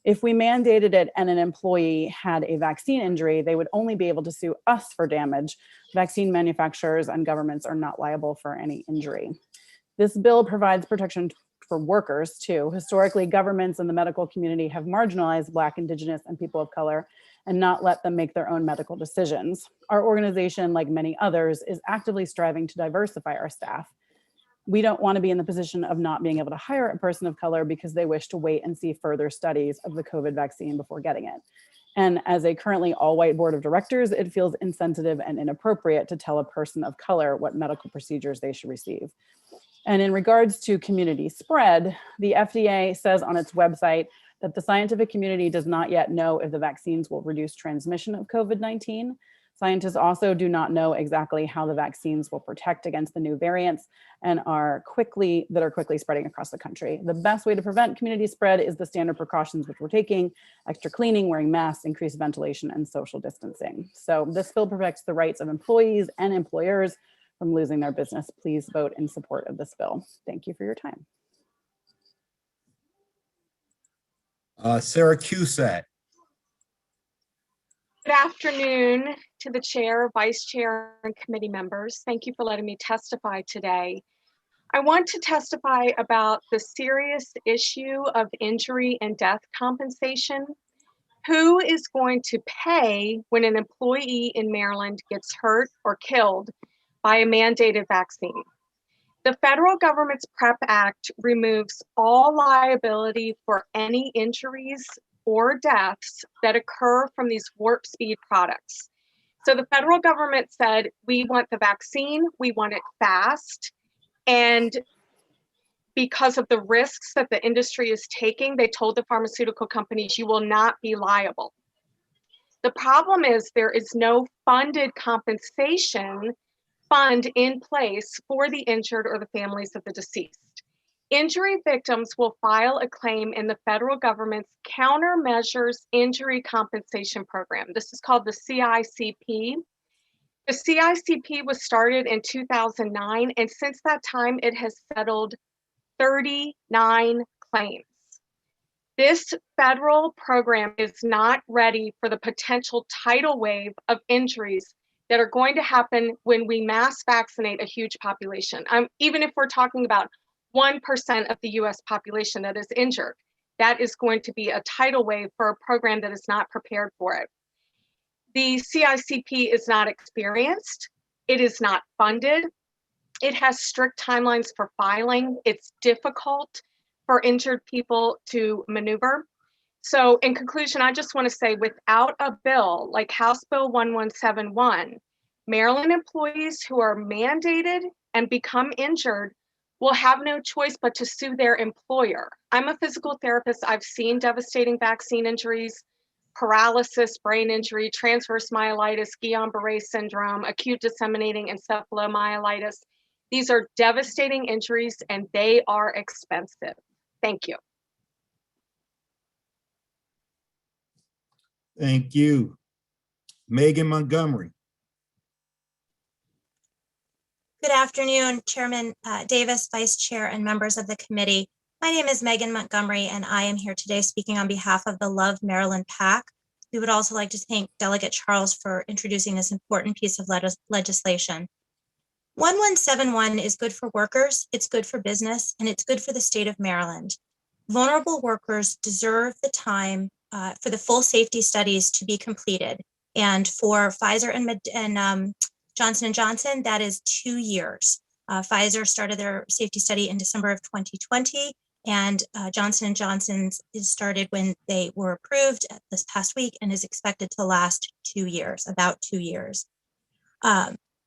If we mandated it and an employee had a vaccine injury, they would only be able to sue us for damage. Vaccine manufacturers and governments are not liable for any injury. This bill provides protection for workers too. Historically, governments and the medical community have marginalized Black, Indigenous, and people of color and not let them make their own medical decisions. Our organization, like many others, is actively striving to diversify our staff. We don't want to be in the position of not being able to hire a person of color because they wish to wait and see further studies of the COVID vaccine before getting it. And as a currently all-white board of directors, it feels insensitive and inappropriate to tell a person of color what medical procedures they should receive. And in regards to community spread, the FDA says on its website that the scientific community does not yet know if the vaccines will reduce transmission of COVID-19. Scientists also do not know exactly how the vaccines will protect against the new variants and are quickly spreading across the country. The best way to prevent community spread is the standard precautions which we're taking: extra cleaning, wearing masks, increased ventilation, and social distancing. So this bill protects the rights of employees and employers from losing their business. Please vote in support of this bill. Thank you for your time. Sarah Cusack. Good afternoon to the chair, vice chair, and committee members. Thank you for letting me testify today. I want to testify about the serious issue of injury and death compensation. Who is going to pay when an employee in Maryland gets hurt or killed by a mandated vaccine? The federal government's PrEP Act removes all liability for any injuries or deaths that occur from these warp speed products. So the federal government said, we want the vaccine, we want it fast. And because of the risks that the industry is taking, they told the pharmaceutical companies, you will not be liable. The problem is there is no funded compensation fund in place for the injured or the families of the deceased. Injury victims will file a claim in the federal government's Countermeasures Injury Compensation Program. This is called the CICP. The CICP was started in 2009, and since that time, it has settled 39 claims. This federal program is not ready for the potential tidal wave of injuries that are going to happen when we mass vaccinate a huge population. Even if we're talking about 1% of the US population that is injured, that is going to be a tidal wave for a program that is not prepared for it. The CICP is not experienced. It is not funded. It has strict timelines for filing. It's difficult for injured people to maneuver. So in conclusion, I just want to say, without a bill like House Bill 1171, Maryland employees who are mandated and become injured will have no choice but to sue their employer. I'm a physical therapist. I've seen devastating vaccine injuries, paralysis, brain injury, transverse myelitis, Guillain-Barré syndrome, acute disseminating encephalomyelitis. These are devastating injuries and they are expensive. Thank you. Thank you. Megan Montgomery. Good afternoon, Chairman Davis, Vice Chair, and members of the committee. My name is Megan Montgomery, and I am here today speaking on behalf of the Love Maryland PAC. We would also like to thank Delegate Charles for introducing this important piece of legislation. 1171 is good for workers, it's good for business, and it's good for the state of Maryland. Vulnerable workers deserve the time for the full safety studies to be completed. And for Pfizer and Johnson & Johnson, that is 2 years. Pfizer started their safety study in December of 2020, and Johnson & Johnson's is started when they were approved this past week and is expected to last 2 years, about 2 years.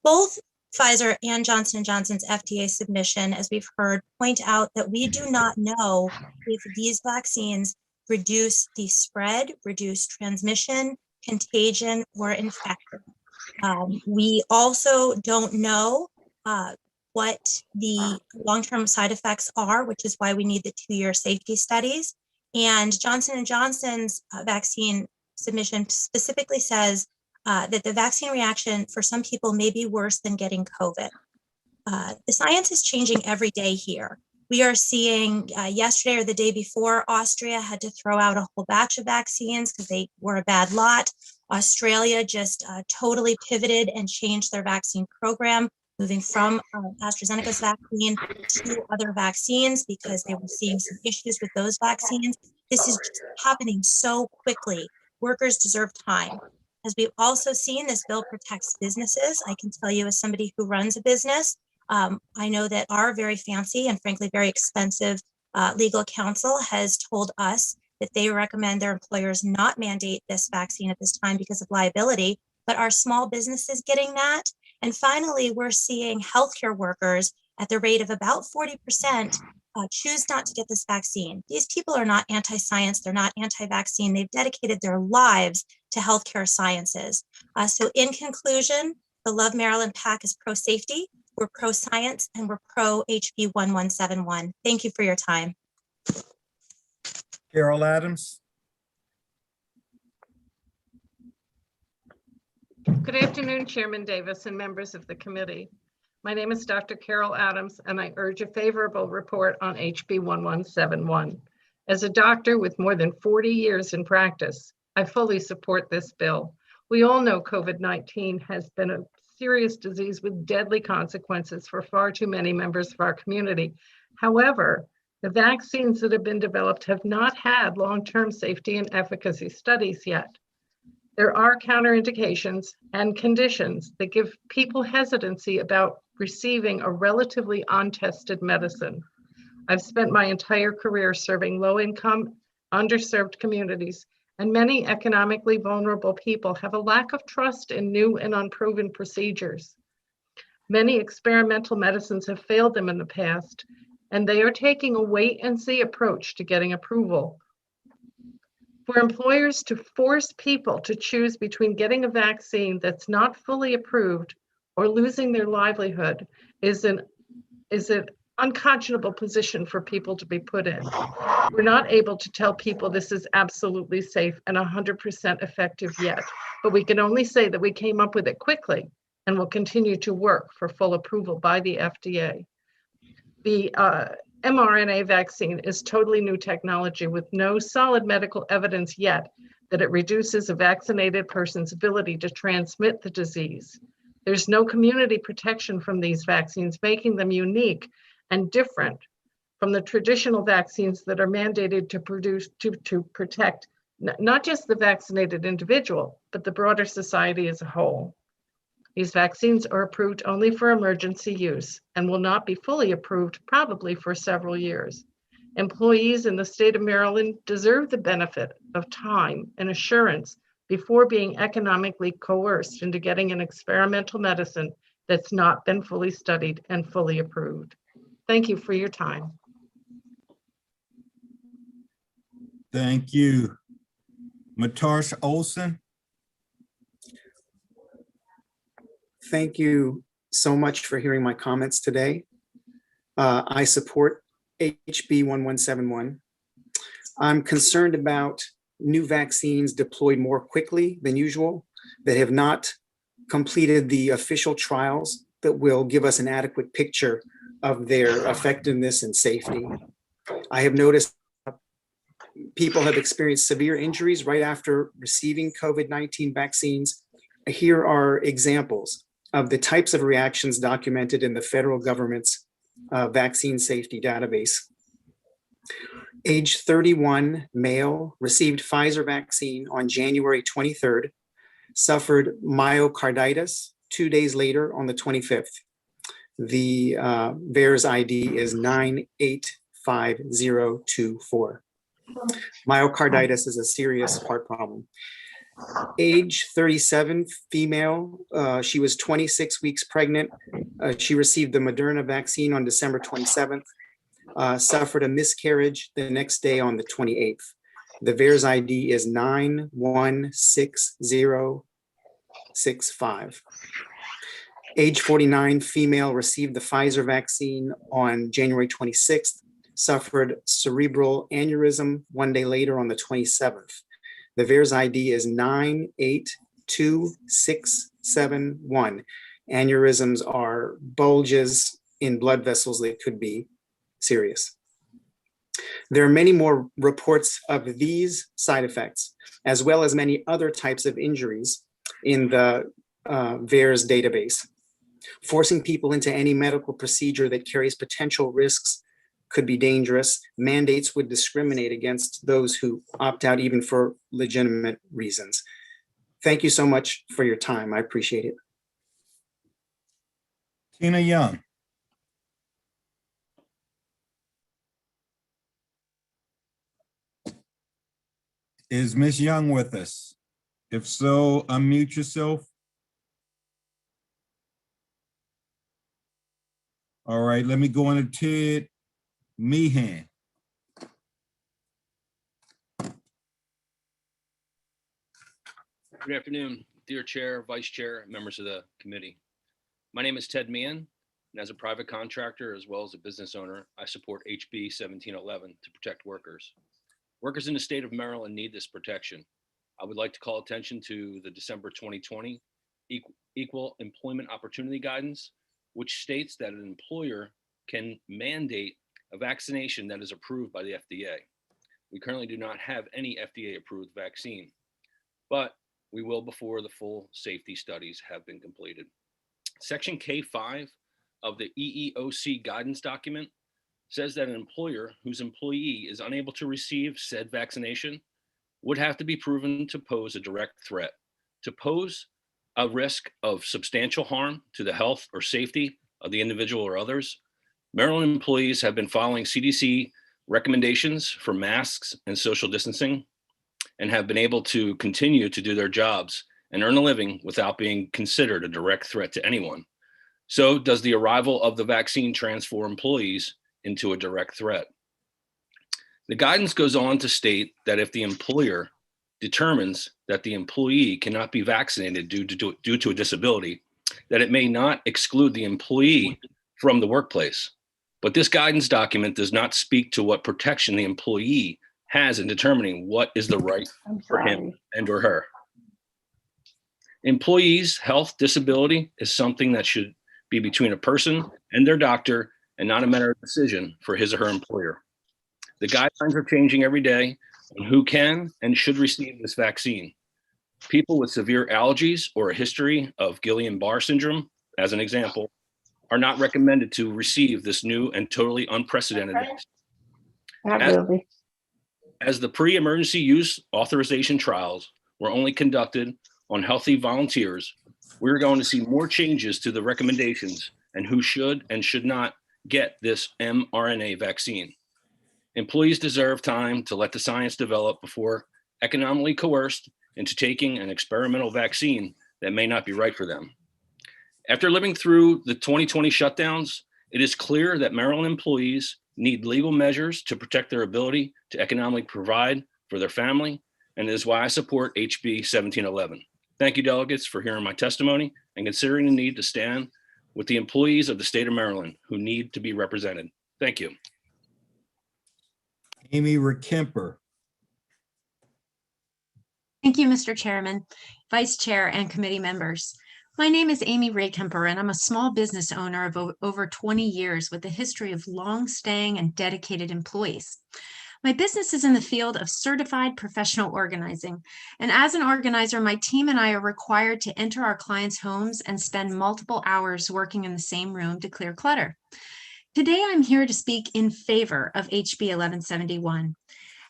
Both Pfizer and Johnson & Johnson's FDA submission, as we've heard, point out that we do not know if these vaccines reduce the spread, reduce transmission, contagion, or infection. We also don't know what the long-term side effects are, which is why we need the 2-year safety studies. And Johnson & Johnson's vaccine submission specifically says that the vaccine reaction for some people may be worse than getting COVID. The science is changing every day here. We are seeing yesterday or the day before, Austria had to throw out a whole batch of vaccines because they were a bad lot. Australia just totally pivoted and changed their vaccine program, moving from AstraZeneca's vaccine to other vaccines because they were seeing some issues with those vaccines. This is just happening so quickly. Workers deserve time. As we've also seen, this bill protects businesses. I can tell you, as somebody who runs a business, I know that our very fancy and frankly very expensive legal counsel has told us that they recommend their employers not mandate this vaccine at this time because of liability, but are small businesses getting that? And finally, we're seeing healthcare workers at the rate of about 40% choose not to get this vaccine. These people are not anti-science, they're not anti-vaccine, they've dedicated their lives to healthcare sciences. So in conclusion, the Love Maryland PAC is pro-safety, we're pro-science, and we're pro-HB 1171. Thank you for your time. Carol Adams. Good afternoon, Chairman Davis and members of the committee. My name is Dr. Carol Adams, and I urge a favorable report on HB 1171. As a doctor with more than 40 years in practice, I fully support this bill. We all know COVID-19 has been a serious disease with deadly consequences for far too many members of our community. However, the vaccines that have been developed have not had long-term safety and efficacy studies yet. There are counterindications and conditions that give people hesitancy about receiving a relatively untested medicine. I've spent my entire career serving low-income, underserved communities, and many economically vulnerable people have a lack of trust in new and unproven procedures. Many experimental medicines have failed them in the past, and they are taking a wait-and-see approach to getting approval. For employers to force people to choose between getting a vaccine that's not fully approved or losing their livelihood is an unconscionable position for people to be put in. We're not able to tell people this is absolutely safe and 100% effective yet, but we can only say that we came up with it quickly and will continue to work for full approval by the FDA. The mRNA vaccine is totally new technology with no solid medical evidence yet that it reduces a vaccinated person's ability to transmit the disease. There's no community protection from these vaccines, making them unique and different from the traditional vaccines that are mandated to protect not just the vaccinated individual, but the broader society as a whole. These vaccines are approved only for emergency use and will not be fully approved probably for several years. Employees in the state of Maryland deserve the benefit of time and assurance before being economically coerced into getting an experimental medicine that's not been fully studied and fully approved. Thank you for your time. Thank you. Matarsh Olson. Thank you so much for hearing my comments today. I support HB 1171. I'm concerned about new vaccines deployed more quickly than usual that have not completed the official trials that will give us an adequate picture of their effectiveness and safety. I have noticed people have experienced severe injuries right after receiving COVID-19 vaccines. Here are examples of the types of reactions documented in the federal government's vaccine safety database. Age 31 male received Pfizer vaccine on January 23rd, suffered myocarditis 2 days later on the 25th. The VAERS ID is 985024. Myocarditis is a serious heart problem. Age 37 female, she was 26 weeks pregnant. She received the Moderna vaccine on December 27th, suffered a miscarriage the next day on the 28th. The VAERS ID is 916065. Age 49 female received the Pfizer vaccine on January 26th, suffered cerebral aneurysm 1 day later on the 27th. The VAERS ID is 982671. Aneurysms are bulges in blood vessels that could be serious. There are many more reports of these side effects, as well as many other types of injuries in the VAERS database. Forcing people into any medical procedure that carries potential risks could be dangerous. Mandates would discriminate against those who opt out even for legitimate reasons. Thank you so much for your time. I appreciate it. Tina Young. Is Ms. Young with us? If so, unmute yourself. All right, let me go on to Ted Meehan. Good afternoon, dear Chair, Vice Chair, members of the committee. My name is Ted Meehan, and as a private contractor as well as a business owner, I support HB 1711 to protect workers. Workers in the state of Maryland need this protection. I would like to call attention to the December 2020 Equal Employment Opportunity Guidance, which states that an employer can mandate a vaccination that is approved by the FDA. We currently do not have any FDA-approved vaccine, but we will before the full safety studies have been completed. Section K5 of the EEOC guidance document says that an employer whose employee is unable to receive said vaccination would have to be proven to pose a direct threat, to pose a risk of substantial harm to the health or safety of the individual or others. Maryland employees have been following CDC recommendations for masks and social distancing and have been able to continue to do their jobs and earn a living without being considered a direct threat to anyone. So does the arrival of the vaccine transform employees into a direct threat? The guidance goes on to state that if the employer determines that the employee cannot be vaccinated due to a disability, that it may not exclude the employee from the workplace. But this guidance document does not speak to what protection the employee has in determining what is the right for him and or her. Employees' health disability is something that should be between a person and their doctor and not a matter of decision for his or her employer. The guidelines are changing every day on who can and should receive this vaccine. People with severe allergies or a history of Guillain-Barré syndrome, as an example, are not recommended to receive this new and totally unprecedented vaccine. As the pre-emergency use authorization trials were only conducted on healthy volunteers, we're going to see more changes to the recommendations and who should and should not get this mRNA vaccine. Employees deserve time to let the science develop before economically coerced into taking an experimental vaccine that may not be right for them. After living through the 2020 shutdowns, it is clear that Maryland employees need legal measures to protect their ability to economically provide for their family, and it is why I support HB 1711. Thank you, delegates, for hearing my testimony and considering the need to stand with the employees of the state of Maryland who need to be represented. Thank you. Amy Rickemper. Thank you, Mr. Chairman, Vice Chair, and committee members. My name is Amy Rickemper, and I'm a small business owner of over 20 years with a history of long-staying and dedicated employees. My business is in the field of certified professional organizing, and as an organizer, my team and I are required to enter our clients' homes and spend multiple hours working in the same room to clear clutter. Today, I'm here to speak in favor of HB 1171.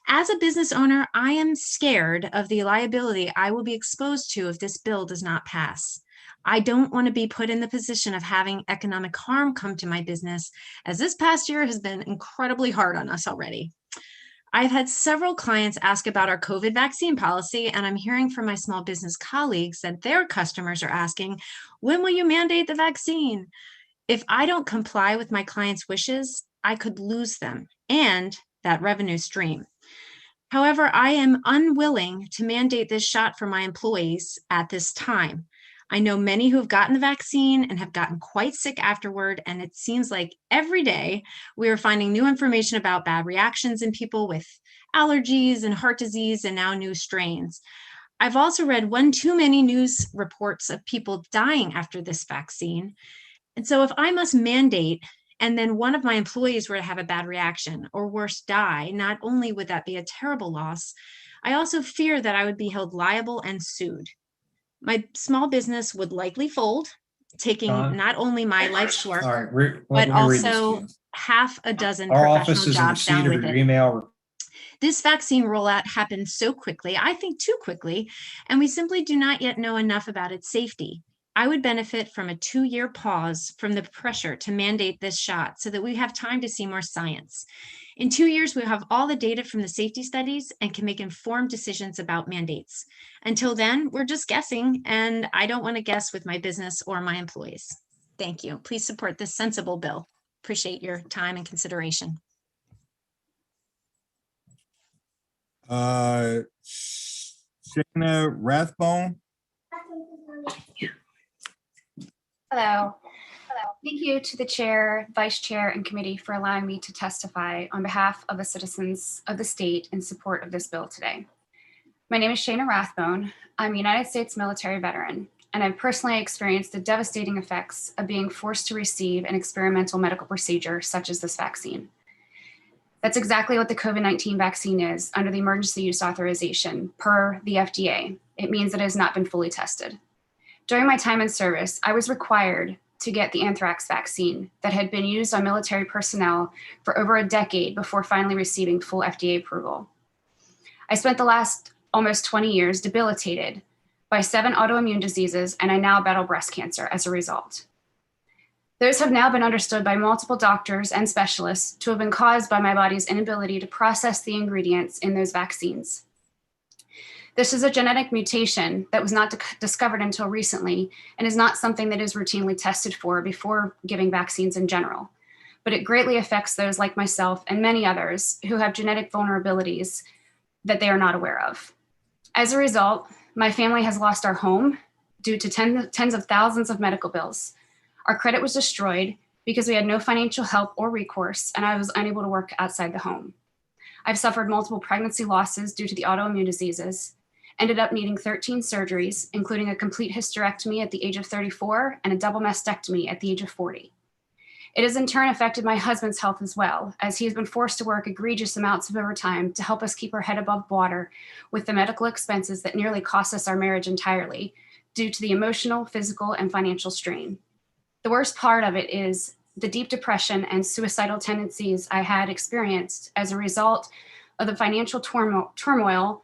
As a business owner, I am scared of the liability I will be exposed to if this bill does not pass. I don't want to be put in the position of having economic harm come to my business, as this past year has been incredibly hard on us already. I've had several clients ask about our COVID vaccine policy, and I'm hearing from my small business colleagues that their customers are asking, when will you mandate the vaccine? If I don't comply with my clients' wishes, I could lose them and that revenue stream. However, I am unwilling to mandate this shot for my employees at this time. I know many who have gotten the vaccine and have gotten quite sick afterward, and it seems like every day we are finding new information about bad reactions in people with allergies and heart disease and now new strains. I've also read one too many news reports of people dying after this vaccine. And so if I must mandate and then one of my employees were to have a bad reaction or worse, die, not only would that be a terrible loss, I also fear that I would be held liable and sued. My small business would likely fold, taking not only my life's work, but also half a dozen professional jobs down with it. This vaccine rollout happened so quickly, I think too quickly, and we simply do not yet know enough about its safety. I would benefit from a 2-year pause from the pressure to mandate this shot so that we have time to see more science. In 2 years, we'll have all the data from the safety studies and can make informed decisions about mandates. Until then, we're just guessing, and I don't want to guess with my business or my employees. Thank you. Please support this sensible bill. Appreciate your time and consideration. Shayna Rathbone. Hello. Thank you to the chair, vice chair, and committee for allowing me to testify on behalf of the citizens of the state in support of this bill today. My name is Shayna Rathbone. I'm a United States military veteran, and I've personally experienced the devastating effects of being forced to receive an experimental medical procedure such as this vaccine. That's exactly what the COVID-19 vaccine is under the emergency use authorization per the FDA. It means that it has not been fully tested. During my time in service, I was required to get the anthrax vaccine that had been used on military personnel for over a decade before finally receiving full FDA approval. I spent the last almost 20 years debilitated by 7 autoimmune diseases, and I now battle breast cancer as a result. Those have now been understood by multiple doctors and specialists to have been caused by my body's inability to process the ingredients in those vaccines. This is a genetic mutation that was not discovered until recently and is not something that is routinely tested for before giving vaccines in general, but it greatly affects those like myself and many others who have genetic vulnerabilities that they are not aware of. As a result, my family has lost our home due to tens of thousands of medical bills. Our credit was destroyed because we had no financial help or recourse, and I was unable to work outside the home. I've suffered multiple pregnancy losses due to the autoimmune diseases, ended up needing 13 surgeries, including a complete hysterectomy at the age of 34 and a double mastectomy at the age of 40. It has in turn affected my husband's health as well, as he has been forced to work egregious amounts of overtime to help us keep our head above water with the medical expenses that nearly cost us our marriage entirely due to the emotional, physical, and financial strain. The worst part of it is the deep depression and suicidal tendencies I had experienced as a result of the financial turmoil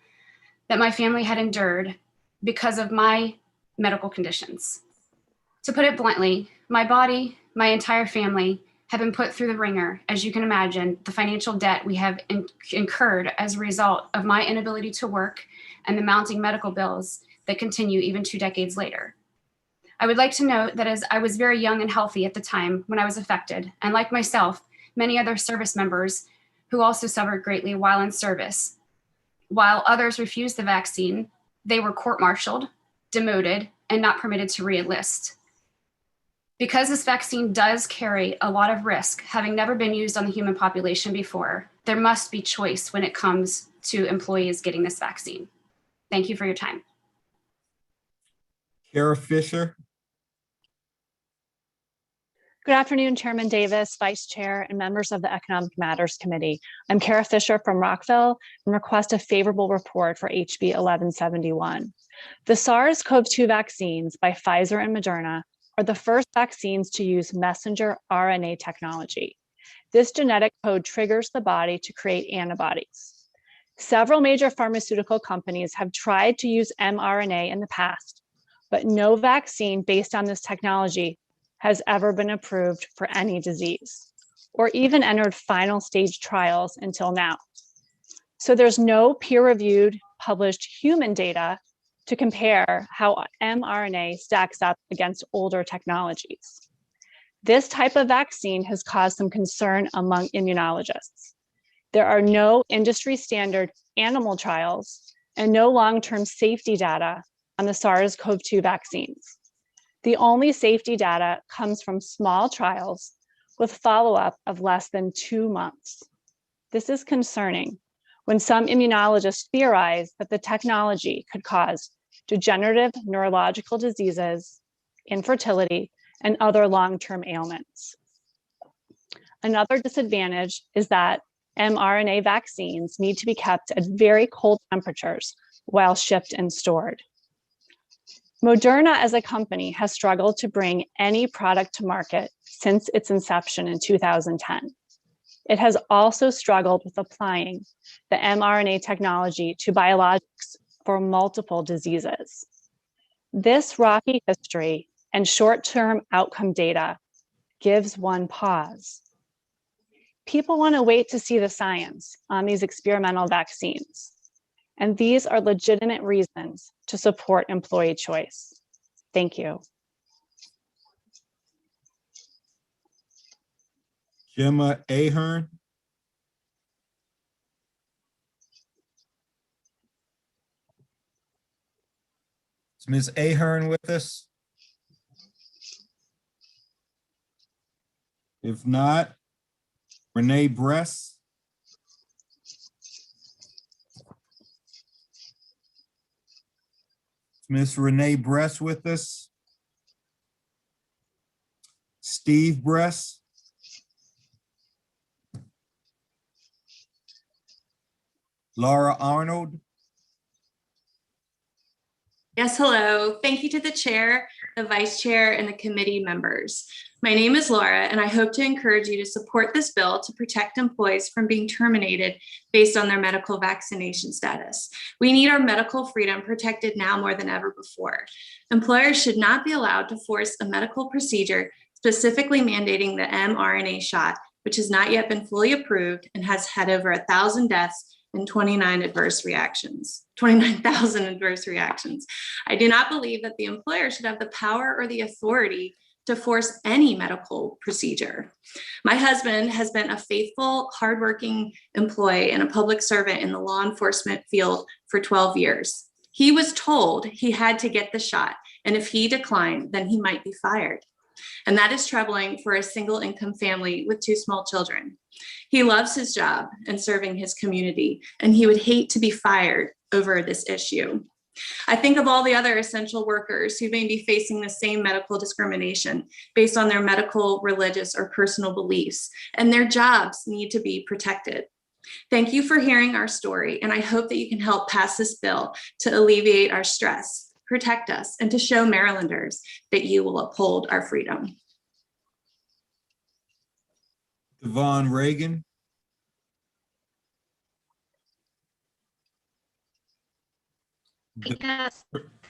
that my family had endured because of my medical conditions. To put it bluntly, my body, my entire family have been put through the ringer. As you can imagine, the financial debt we have incurred as a result of my inability to work and the mounting medical bills that continue even 2 decades later. I would like to note that as I was very young and healthy at the time when I was affected, and like myself, many other service members who also suffered greatly while in service. While others refused the vaccine, they were court-martialed, demoted, and not permitted to re-enlist. Because this vaccine does carry a lot of risk, having never been used on the human population before, there must be choice when it comes to employees getting this vaccine. Thank you for your time. Kara Fisher. Good afternoon, Chairman Davis, Vice Chair, and members of the Economic Matters Committee. I'm Kara Fisher from Rockville and request a favorable report for HB 1171. The SARS-CoV-2 vaccines by Pfizer and Moderna are the first vaccines to use messenger RNA technology. This genetic code triggers the body to create antibodies. Several major pharmaceutical companies have tried to use mRNA in the past, but no vaccine based on this technology has ever been approved for any disease or even entered final stage trials until now. So there's no peer-reviewed published human data to compare how mRNA stacks up against older technologies. This type of vaccine has caused some concern among immunologists. There are no industry standard animal trials and no long-term safety data on the SARS-CoV-2 vaccines. The only safety data comes from small trials with follow-up of less than 2 months. This is concerning when some immunologists theorize that the technology could cause degenerative neurological diseases, infertility, and other long-term ailments. Another disadvantage is that mRNA vaccines need to be kept at very cold temperatures while shipped and stored. Moderna as a company has struggled to bring any product to market since its inception in 2010. It has also struggled with applying the mRNA technology to biologics for multiple diseases. This rocky history and short-term outcome data gives one pause. People want to wait to see the science on these experimental vaccines. And these are legitimate reasons to support employee choice. Thank you. Gemma Ahern. Is Ms. Ahern with us? If not, Renee Bress. Is Ms. Renee Bress with us? Steve Bress. Laura Arnold. Yes, hello. Thank you to the chair, the vice chair, and the committee members. My name is Laura, and I hope to encourage you to support this bill to protect employees from being terminated based on their medical vaccination status. We need our medical freedom protected now more than ever before. Employers should not be allowed to force a medical procedure specifically mandating the mRNA shot, which has not yet been fully approved and has had over 1,000 deaths and 29,000 adverse reactions. I do not believe that the employer should have the power or the authority to force any medical procedure. My husband has been a faithful, hardworking employee and a public servant in the law enforcement field for 12 years. He was told he had to get the shot, and if he declined, then he might be fired. And that is troubling for a single income family with 2 small children. He loves his job and serving his community, and he would hate to be fired over this issue. I think of all the other essential workers who may be facing the same medical discrimination based on their medical, religious, or personal beliefs, and their jobs need to be protected. Thank you for hearing our story, and I hope that you can help pass this bill to alleviate our stress, protect us, and to show Marylanders that you will uphold our freedom. Devon Reagan. Yes,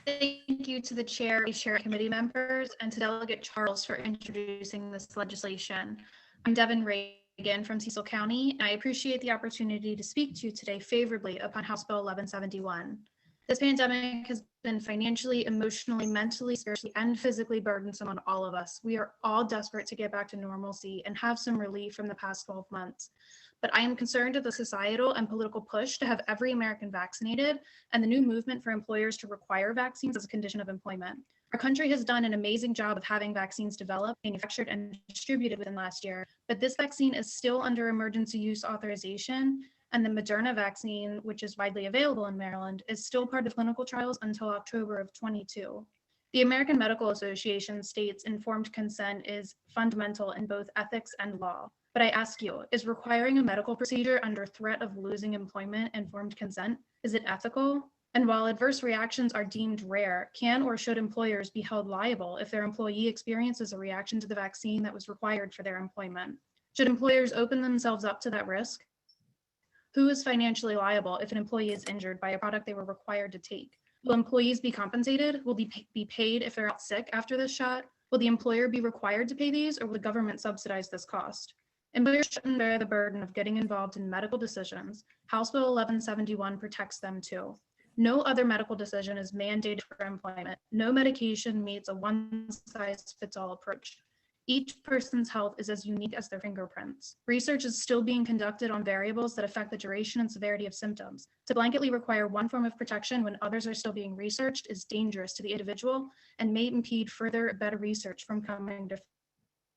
thank you to the chair, committee members, and to Delegate Charles for introducing this legislation. I'm Devon Reagan from Cecil County, and I appreciate the opportunity to speak to you today favorably upon House Bill 1171. This pandemic has been financially, emotionally, mentally, spiritually, and physically burdensome on all of us. We are all desperate to get back to normalcy and have some relief from the past 12 months. But I am concerned at the societal and political push to have every American vaccinated and the new movement for employers to require vaccines as a condition of employment. Our country has done an amazing job of having vaccines developed, manufactured, and distributed within last year, but this vaccine is still under emergency use authorization, and the Moderna vaccine, which is widely available in Maryland, is still part of clinical trials until October of 22. The American Medical Association states informed consent is fundamental in both ethics and law. But I ask you, is requiring a medical procedure under threat of losing employment informed consent? Is it ethical? And while adverse reactions are deemed rare, can or should employers be held liable if their employee experiences a reaction to the vaccine that was required for their employment? Should employers open themselves up to that risk? Who is financially liable if an employee is injured by a product they were required to take? Will employees be compensated? Will they be paid if they're out sick after this shot? Will the employer be required to pay these, or will the government subsidize this cost? Employers shouldn't bear the burden of getting involved in medical decisions. House Bill 1171 protects them too. No other medical decision is mandated for employment. No medication meets a one-size-fits-all approach. Each person's health is as unique as their fingerprints. Research is still being conducted on variables that affect the duration and severity of symptoms. To blanketly require one form of protection when others are still being researched is dangerous to the individual and may impede further better research from coming to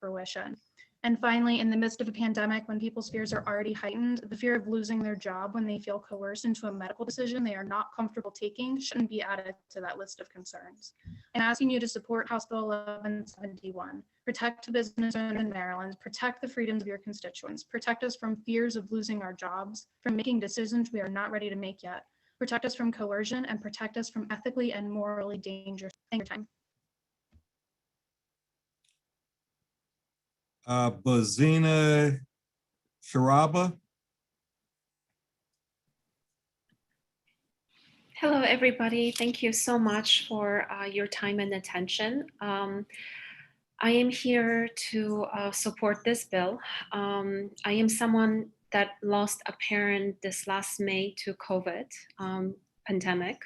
fruition. And finally, in the midst of a pandemic, when people's fears are already heightened, the fear of losing their job when they feel coerced into a medical decision they are not comfortable taking shouldn't be added to that list of concerns. I'm asking you to support House Bill 1171. Protect the business owners in Maryland, protect the freedoms of your constituents, protect us from fears of losing our jobs, from making decisions we are not ready to make yet, protect us from coercion, and protect us from ethically and morally dangerous time. Bazina Sharaba. Hello, everybody. Thank you so much for your time and attention. I am here to support this bill. I am someone that lost a parent this last May to COVID pandemic.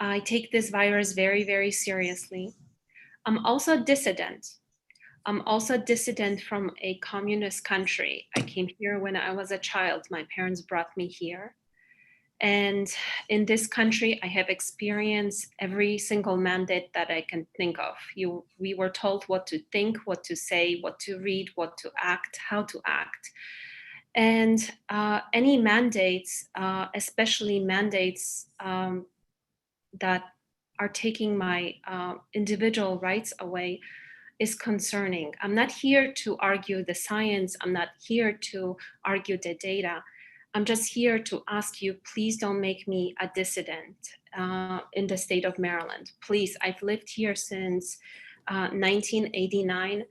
I take this virus very, very seriously. I'm also a dissident. I'm also a dissident from a communist country. I came here when I was a child. My parents brought me here. And in this country, I have experienced every single mandate that I can think of. We were told what to think, what to say, what to read, what to act, how to act. And any mandates, especially mandates that are taking my individual rights away, is concerning. I'm not here to argue the science. I'm not here to argue the data. I'm just here to ask you, please don't make me a dissident in the state of Maryland. Please, I've lived here since 1989,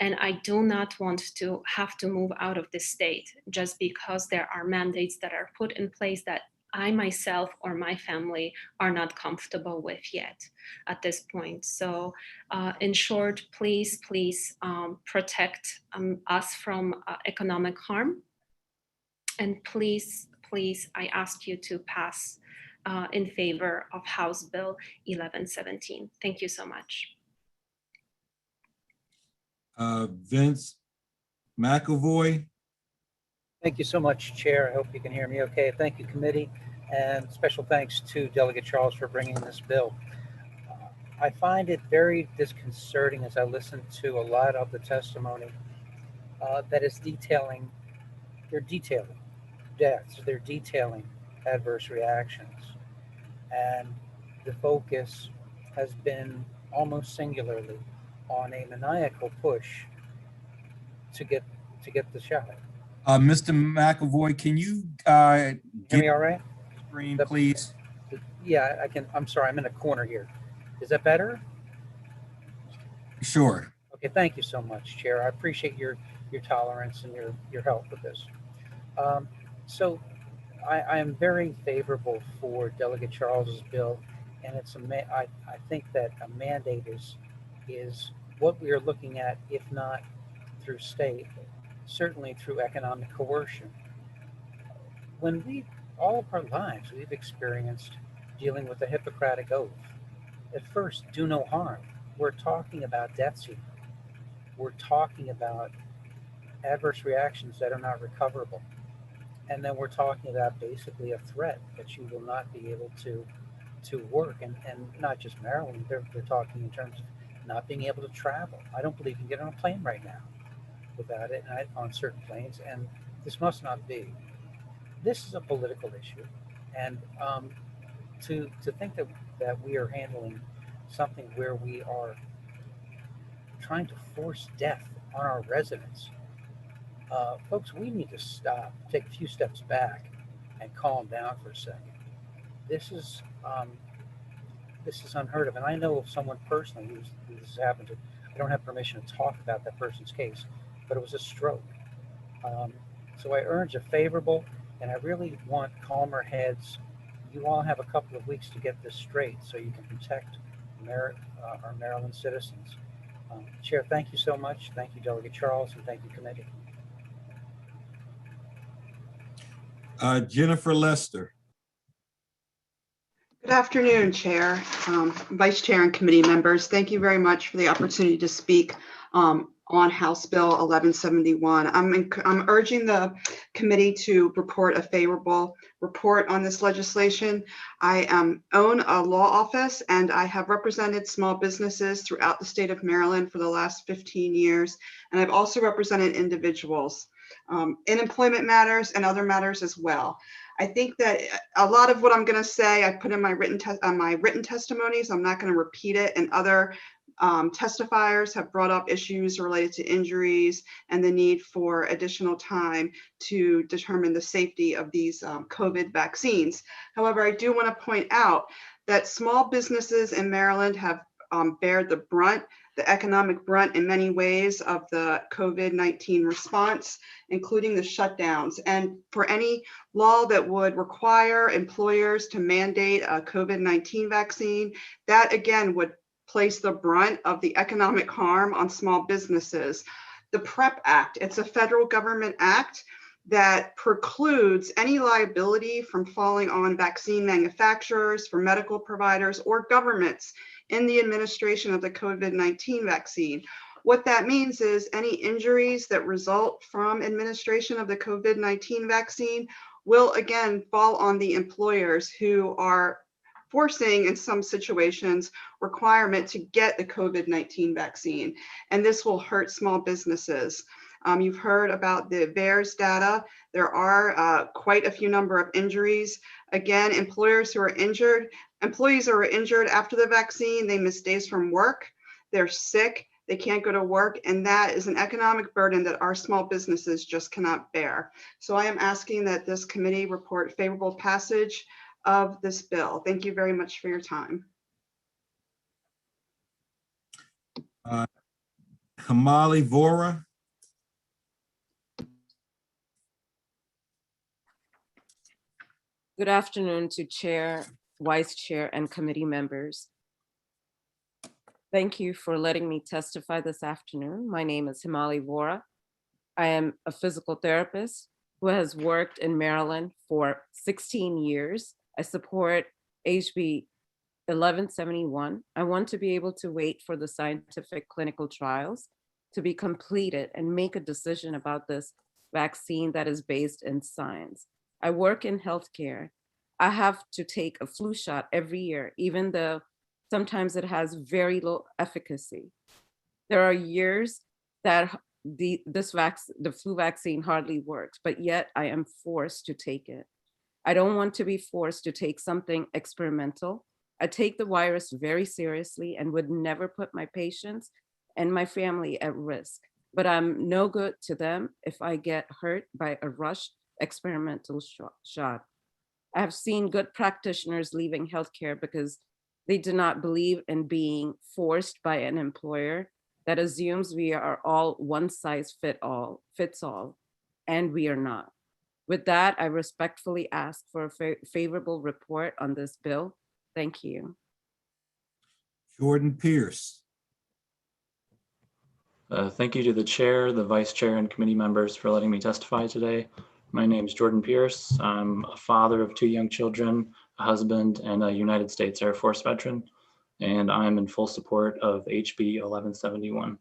and I do not want to have to move out of the state just because there are mandates that are put in place that I myself or my family are not comfortable with yet at this point. So in short, please protect us from economic harm. And please, I ask you to pass in favor of House Bill 1117. Thank you so much. Vince McAvoy. Thank you so much, Chair. I hope you can hear me okay. Thank you, committee, and special thanks to Delegate Charles for bringing this bill. I find it very disconcerting as I listen to a lot of the testimony that is detailing, they're detailing deaths, they're detailing adverse reactions. And the focus has been almost singularly on a maniacal push to get the shot. Mr. McAvoy, can you Hear me all right? Screen, please. Yeah, I can. I'm sorry, I'm in a corner here. Is that better? Sure. Okay, thank you so much, Chair. I appreciate your tolerance and your help with this. So I am very favorable for Delegate Charles's bill, and it's I think that a mandate is what we are looking at, if not through state, certainly through economic coercion. When all of our lives, we've experienced dealing with the Hippocratic Oath. At first, do no harm. We're talking about deaths here. We're talking about adverse reactions that are not recoverable. And then we're talking about basically a threat that you will not be able to work. And not just Maryland, they're talking in terms of not being able to travel. I don't believe you can get on a plane right now without it on certain planes. And this must not be. This is a political issue. And to think that we are handling something where we are trying to force death on our residents, folks, we need to stop, take a few steps back, and calm down for a second. This is unheard of, and I know of someone personally who this happened to. I don't have permission to talk about that person's case, but it was a stroke. So I urge a favorable, and I really want calmer heads. You all have a couple of weeks to get this straight so you can protect our Maryland citizens. Chair, thank you so much. Thank you, Delegate Charles, and thank you, committee. Jennifer Lester. Good afternoon, Chair, Vice Chair, and committee members. Thank you very much for the opportunity to speak on House Bill 1171. I'm urging the committee to report a favorable report on this legislation. I own a law office, and I have represented small businesses throughout the state of Maryland for the last 15 years. And I've also represented individuals in employment matters and other matters as well. I think that a lot of what I'm going to say, I put in my written testimonies. I'm not going to repeat it. And other testifiers have brought up issues related to injuries and the need for additional time to determine the safety of these COVID vaccines. However, I do want to point out that small businesses in Maryland have bared the brunt, the economic brunt in many ways of the COVID-19 response, including the shutdowns. And for any law that would require employers to mandate a COVID-19 vaccine, that again would place the brunt of the economic harm on small businesses. The PrEP Act, it's a federal government act that precludes any liability from falling on vaccine manufacturers, for medical providers, or governments in the administration of the COVID-19 vaccine. What that means is any injuries that result from administration of the COVID-19 vaccine will again fall on the employers who are forcing, in some situations, requirement to get the COVID-19 vaccine. And this will hurt small businesses. You've heard about the VAERS data. There are quite a few number of injuries. Again, employees who are injured after the vaccine, they miss days from work, they're sick, they can't go to work, and that is an economic burden that our small businesses just cannot bear. So I am asking that this committee report favorable passage of this bill. Thank you very much for your time. Hamali Vora. Good afternoon to Chair, Vice Chair, and committee members. Thank you for letting me testify this afternoon. My name is Hamali Vora. I am a physical therapist who has worked in Maryland for 16 years. I support HB 1171. I want to be able to wait for the scientific clinical trials to be completed and make a decision about this vaccine that is based in science. I work in healthcare. I have to take a flu shot every year, even though sometimes it has very low efficacy. There are years that the flu vaccine hardly works, but yet I am forced to take it. I don't want to be forced to take something experimental. I take the virus very seriously and would never put my patients and my family at risk, but I'm no good to them if I get hurt by a rushed experimental shot. I have seen good practitioners leaving healthcare because they do not believe in being forced by an employer that assumes we are all one size fits all, and we are not. With that, I respectfully ask for a favorable report on this bill. Thank you. Jordan Pierce. Thank you to the chair, the vice chair, and committee members for letting me testify today. My name is Jordan Pierce. I'm a father of 2 young children, a husband, and a United States Air Force veteran, and I'm in full support of HB 1171.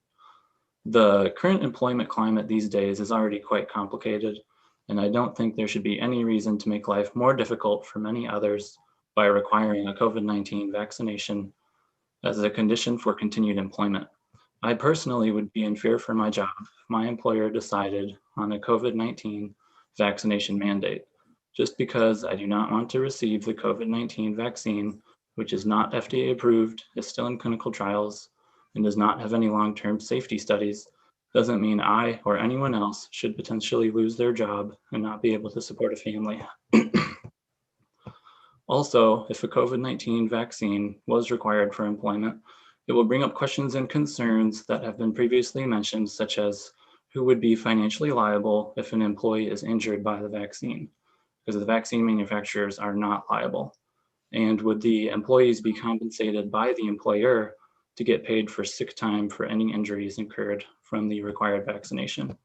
The current employment climate these days is already quite complicated, and I don't think there should be any reason to make life more difficult for many others by requiring a COVID-19 vaccination as a condition for continued employment. I personally would be in fear for my job if my employer decided on a COVID-19 vaccination mandate, just because I do not want to receive the COVID-19 vaccine, which is not FDA approved, is still in clinical trials, and does not have any long-term safety studies, doesn't mean I or anyone else should potentially lose their job and not be able to support a family. Also, if a COVID-19 vaccine was required for employment, it will bring up questions and concerns that have been previously mentioned, such as who would be financially liable if an employee is injured by the vaccine, because the vaccine manufacturers are not liable. And would the employees be compensated by the employer to get paid for sick time for any injuries incurred from the required vaccination?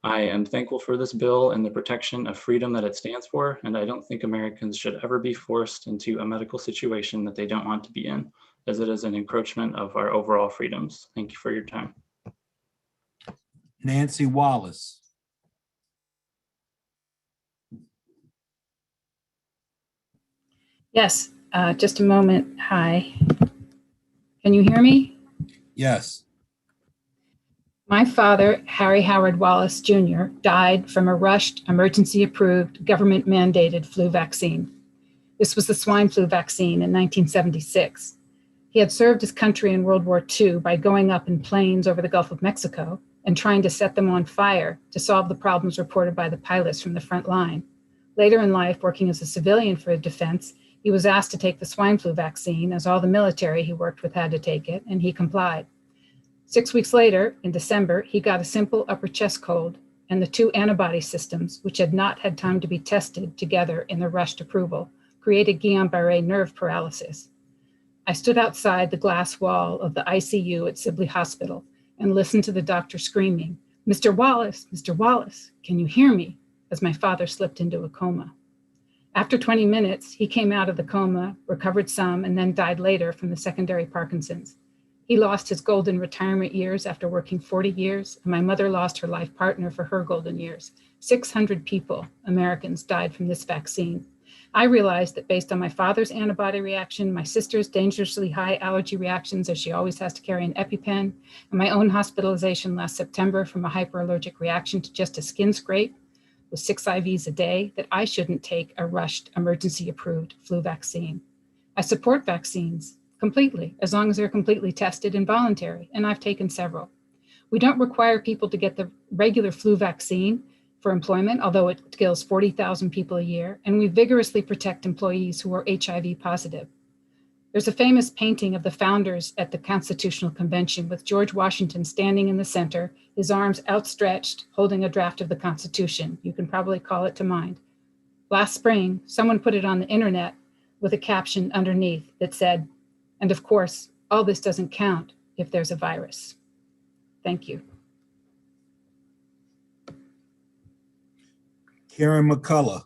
I am thankful for this bill and the protection of freedom that it stands for, and I don't think Americans should ever be forced into a medical situation that they don't want to be in, as it is an encroachment of our overall freedoms. Thank you for your time. Nancy Wallace. Yes, just a moment. Hi. Can you hear me? Yes. My father, Harry Howard Wallace Jr., died from a rushed, emergency-approved, government-mandated flu vaccine. This was the swine flu vaccine in 1976. He had served his country in World War II by going up in planes over the Gulf of Mexico and trying to set them on fire to solve the problems reported by the pilots from the front line. Later in life, working as a civilian for defense, he was asked to take the swine flu vaccine, as all the military he worked with had to take it, and he complied. 6 weeks later, in December, he got a simple upper chest cold, and the 2 antibody systems, which had not had time to be tested together in the rushed approval, created Guillain-Barré nerve paralysis. I stood outside the glass wall of the ICU at Sibley Hospital and listened to the doctor screaming, Mr. Wallace, can you hear me?" as my father slipped into a coma. After 20 minutes, he came out of the coma, recovered some, and then died later from the secondary Parkinson's. He lost his golden retirement years after working 40 years, and my mother lost her life partner for her golden years. 600 people, Americans, died from this vaccine. I realized that based on my father's antibody reaction, my sister's dangerously high allergy reactions, as she always has to carry an EpiPen, and my own hospitalization last September from a hyperallergic reaction to just a skin scrape with 6 IVs a day, that I shouldn't take a rushed, emergency-approved flu vaccine. I support vaccines completely, as long as they're completely tested and voluntary, and I've taken several. We don't require people to get the regular flu vaccine for employment, although it kills 40,000 people a year, and we vigorously protect employees who are HIV positive. There's a famous painting of the founders at the Constitutional Convention with George Washington standing in the center, his arms outstretched, holding a draft of the Constitution. You can probably call it to mind. Last spring, someone put it on the internet with a caption underneath that said, "And of course, all this doesn't count if there's a virus." Thank you. Karen McCullough.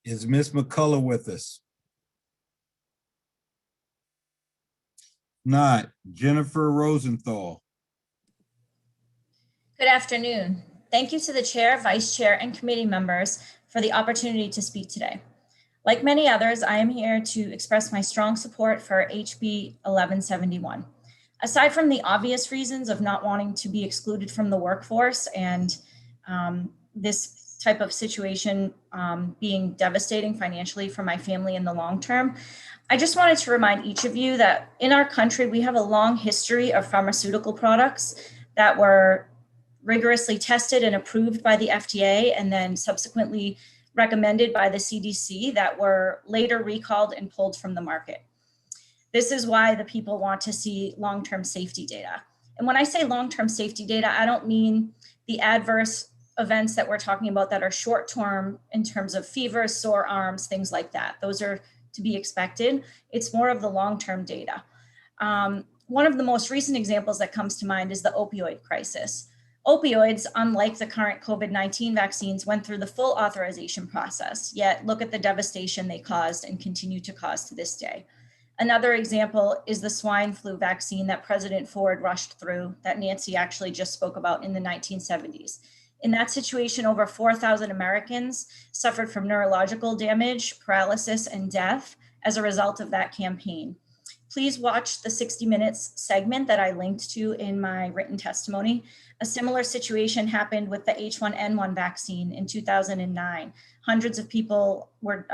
Is Ms. McCullough with us? Not. Jennifer Rosenthal. Good afternoon. Thank you to the chair, vice chair, and committee members for the opportunity to speak today. Like many others, I am here to express my strong support for HB 1171. Aside from the obvious reasons of not wanting to be excluded from the workforce and this type of situation being devastating financially for my family in the long term, I just wanted to remind each of you that in our country, we have a long history of pharmaceutical products that were rigorously tested and approved by the FDA and then subsequently recommended by the CDC that were later recalled and pulled from the market. This is why the people want to see long-term safety data. And when I say long-term safety data, I don't mean the adverse events that we're talking about that are short-term in terms of fever, sore arms, things like that. Those are to be expected. It's more of the long-term data. One of the most recent examples that comes to mind is the opioid crisis. Opioids, unlike the current COVID-19 vaccines, went through the full authorization process, yet look at the devastation they caused and continue to cause to this day. Another example is the swine flu vaccine that President Ford rushed through that Nancy actually just spoke about in the 1970s. In that situation, over 4,000 Americans suffered from neurological damage, paralysis, and death as a result of that campaign. Please watch the 60 Minutes segment that I linked to in my written testimony. A similar situation happened with the H1N1 vaccine in 2009. Hundreds of people were,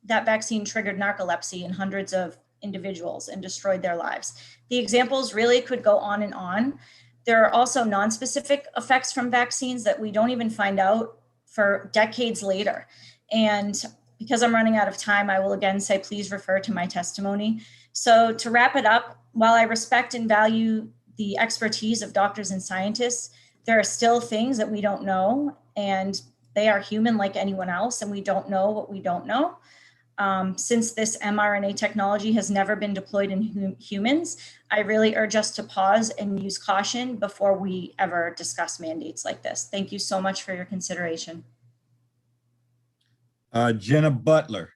that vaccine triggered narcolepsy in hundreds of individuals and destroyed their lives. The examples really could go on and on. There are also non-specific effects from vaccines that we don't even find out for decades later. And because I'm running out of time, I will again say, please refer to my testimony. So to wrap it up, while I respect and value the expertise of doctors and scientists, there are still things that we don't know, and they are human like anyone else, and we don't know what we don't know. Since this mRNA technology has never been deployed in humans, I really urge us to pause and use caution before we ever discuss mandates like this. Thank you so much for your consideration. Jenna Butler.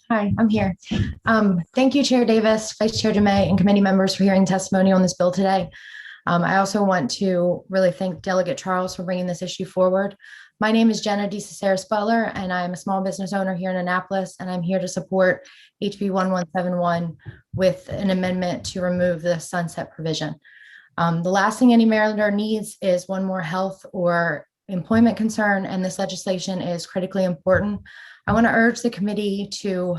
Hi, I'm here. Thank you, Chair Davis, Vice Chair DeMay, and committee members for hearing testimony on this bill today. I also want to really thank Delegate Charles for bringing this issue forward. My name is Jenna DeCesaris Butler, and I'm a small business owner here in Annapolis, and I'm here to support HB 1171 with an amendment to remove the sunset provision. The last thing any Marylander needs is one more health or employment concern, and this legislation is critically important. I want to urge the committee to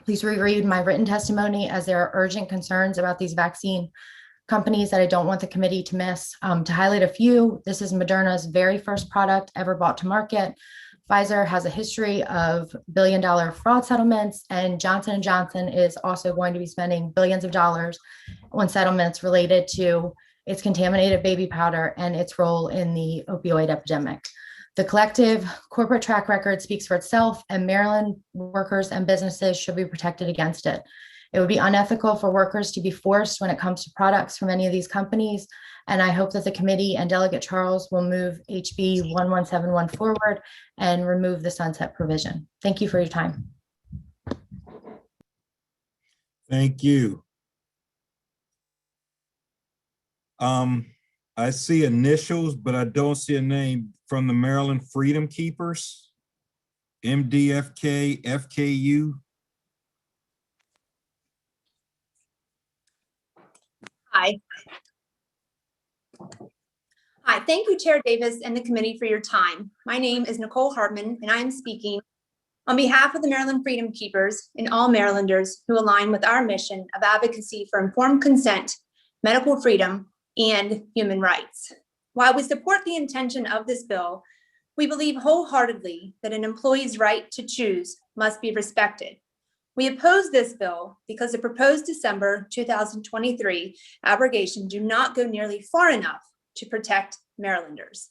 please reread my written testimony, as there are urgent concerns about these vaccine companies that I don't want the committee to miss. To highlight a few, this is Moderna's very first product ever brought to market. Pfizer has a history of billion-dollar fraud settlements, and Johnson & Johnson is also going to be spending billions of dollars on settlements related to its contaminated baby powder and its role in the opioid epidemic. The collective corporate track record speaks for itself, and Maryland workers and businesses should be protected against it. It would be unethical for workers to be forced when it comes to products from any of these companies. And I hope that the committee and Delegate Charles will move HB 1171 forward and remove the sunset provision. Thank you for your time. Thank you. I see initials, but I don't see a name. From the Maryland Freedom Keepers, MDFK, FKU. Hi. Hi, thank you, Chair Davis and the committee for your time. My name is Nicole Hartman, and I am speaking on behalf of the Maryland Freedom Keepers and all Marylanders who align with our mission of advocacy for informed consent, medical freedom, and human rights. While we support the intention of this bill, we believe wholeheartedly that an employee's right to choose must be respected. We oppose this bill because the proposed December 2023 abrogation do not go nearly far enough to protect Marylanders.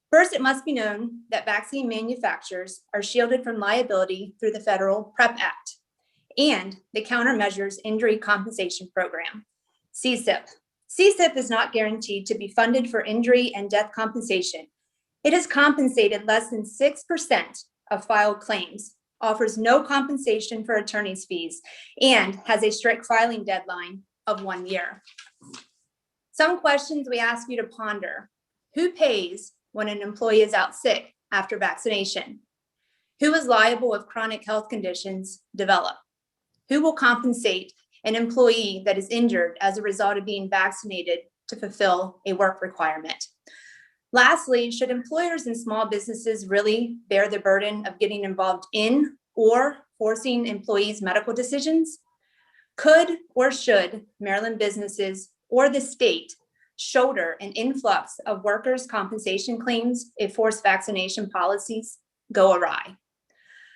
First, it must be known that vaccine manufacturers are shielded from liability through the Federal PrEP Act and the Countermeasures Injury Compensation Program, CSIP. CSIP is not guaranteed to be funded for injury and death compensation. It has compensated less than 6% of filed claims, offers no compensation for attorney's fees, and has a strict filing deadline of 1 year. Some questions we ask you to ponder. Who pays when an employee is out sick after vaccination? Who is liable if chronic health conditions develop? Who will compensate an employee that is injured as a result of being vaccinated to fulfill a work requirement? Lastly, should employers and small businesses really bear the burden of getting involved in or forcing employees' medical decisions? Could or should Maryland businesses or the state shoulder an influx of workers' compensation claims if forced vaccination policies go awry?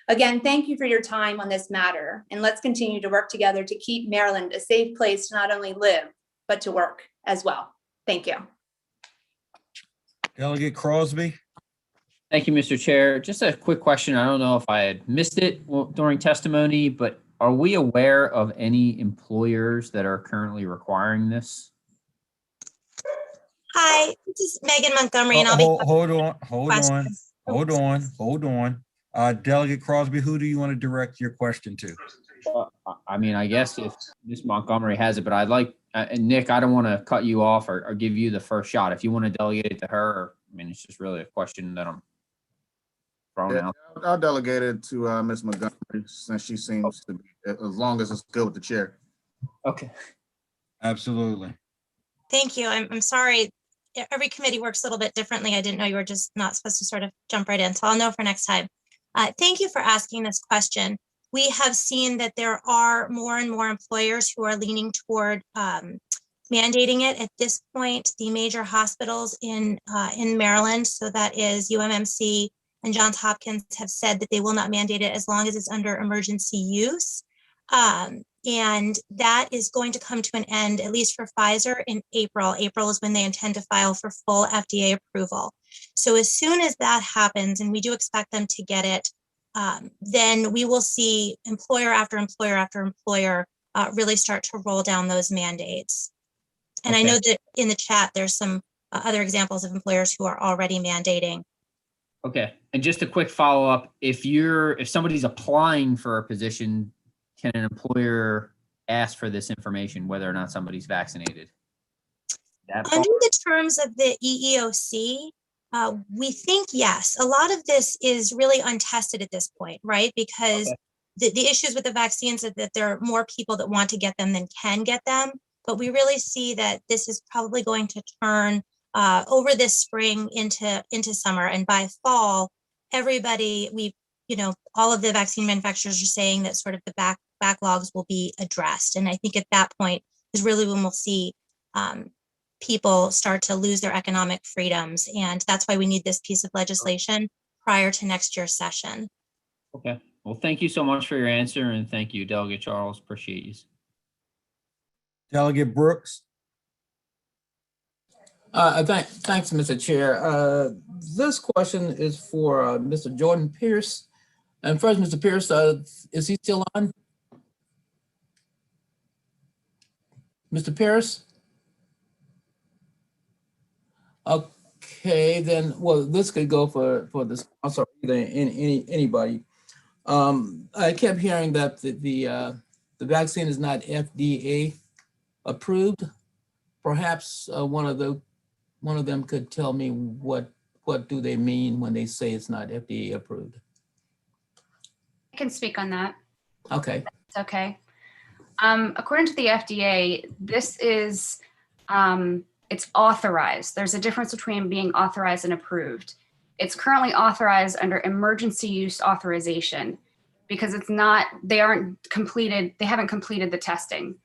Again, thank you for your time on this matter, and let's continue to work together to keep Maryland a safe place to not only live, but to work as well. Thank you. Delegate Crosby. Thank you, Mr. Chair. Just a quick question. I don't know if I had missed it during testimony, but are we aware of any employers that are currently requiring this? Hi, this is Megan Montgomery, and I'll be Hold on. Delegate Crosby, who do you want to direct your question to? I mean, I guess if Ms. Montgomery has it, but I'd like, and Nick, I don't want to cut you off or give you the first shot. If you want to delegate it to her, I mean, it's just really a question that I'm throwing out. I'll delegate it to Ms. Montgomery since she seems to be, as long as it's good with the chair. Okay. Absolutely. Thank you. I'm sorry. Every committee works a little bit differently. I didn't know you were just not supposed to sort of jump right in, so I'll know for next time. Thank you for asking this question. We have seen that there are more and more employers who are leaning toward mandating it. At this point, the major hospitals in Maryland, so that is UMMC and Johns Hopkins, have said that they will not mandate it as long as it's under emergency use. And that is going to come to an end, at least for Pfizer, in April. April is when they intend to file for full FDA approval. So as soon as that happens, and we do expect them to get it, then we will see employer after employer after employer really start to roll down those mandates. And I know that in the chat, there's some other examples of employers who are already mandating. Okay. And just a quick follow-up. If somebody's applying for a position, can an employer ask for this information, whether or not somebody's vaccinated? Under the terms of the EEOC, we think yes. A lot of this is really untested at this point, right? Because the issues with the vaccines is that there are more people that want to get them than can get them. But we really see that this is probably going to turn over this spring into summer, and by fall, everybody, all of the vaccine manufacturers are saying that sort of the backlogs will be addressed. And I think at that point is really when we'll see people start to lose their economic freedoms. And that's why we need this piece of legislation prior to next year's session. Okay. Well, thank you so much for your answer. And thank you, Delegate Charles. Appreciate you. Delegate Brooks. Thanks, Mr. Chair. This question is for Mr. Jordan Pierce. And first, Mr. Pierce, is he still on? Mr. Pierce? Okay, then, well, this could go for the sponsor, either anybody. I kept hearing that the vaccine is not FDA approved. Perhaps one of them could tell me what do they mean when they say it's not FDA approved? I can speak on that. Okay. It's okay. According to the FDA, this is, it's authorized. There's a difference between being authorized and approved. It's currently authorized under emergency use authorization because they haven't completed the testing.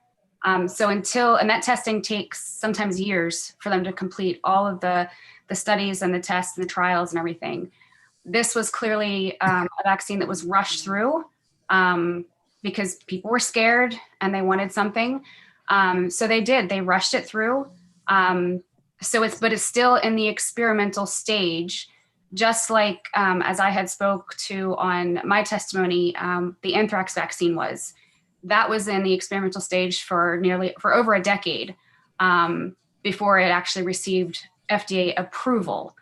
And that testing takes sometimes years for them to complete all of the studies and the tests and the trials and everything. This was clearly a vaccine that was rushed through because people were scared and they wanted something. So they rushed it through. But it's still in the experimental stage, just like as I had spoke to on my testimony, the anthrax vaccine was. That was in the experimental stage for over a decade before it actually received FDA approval.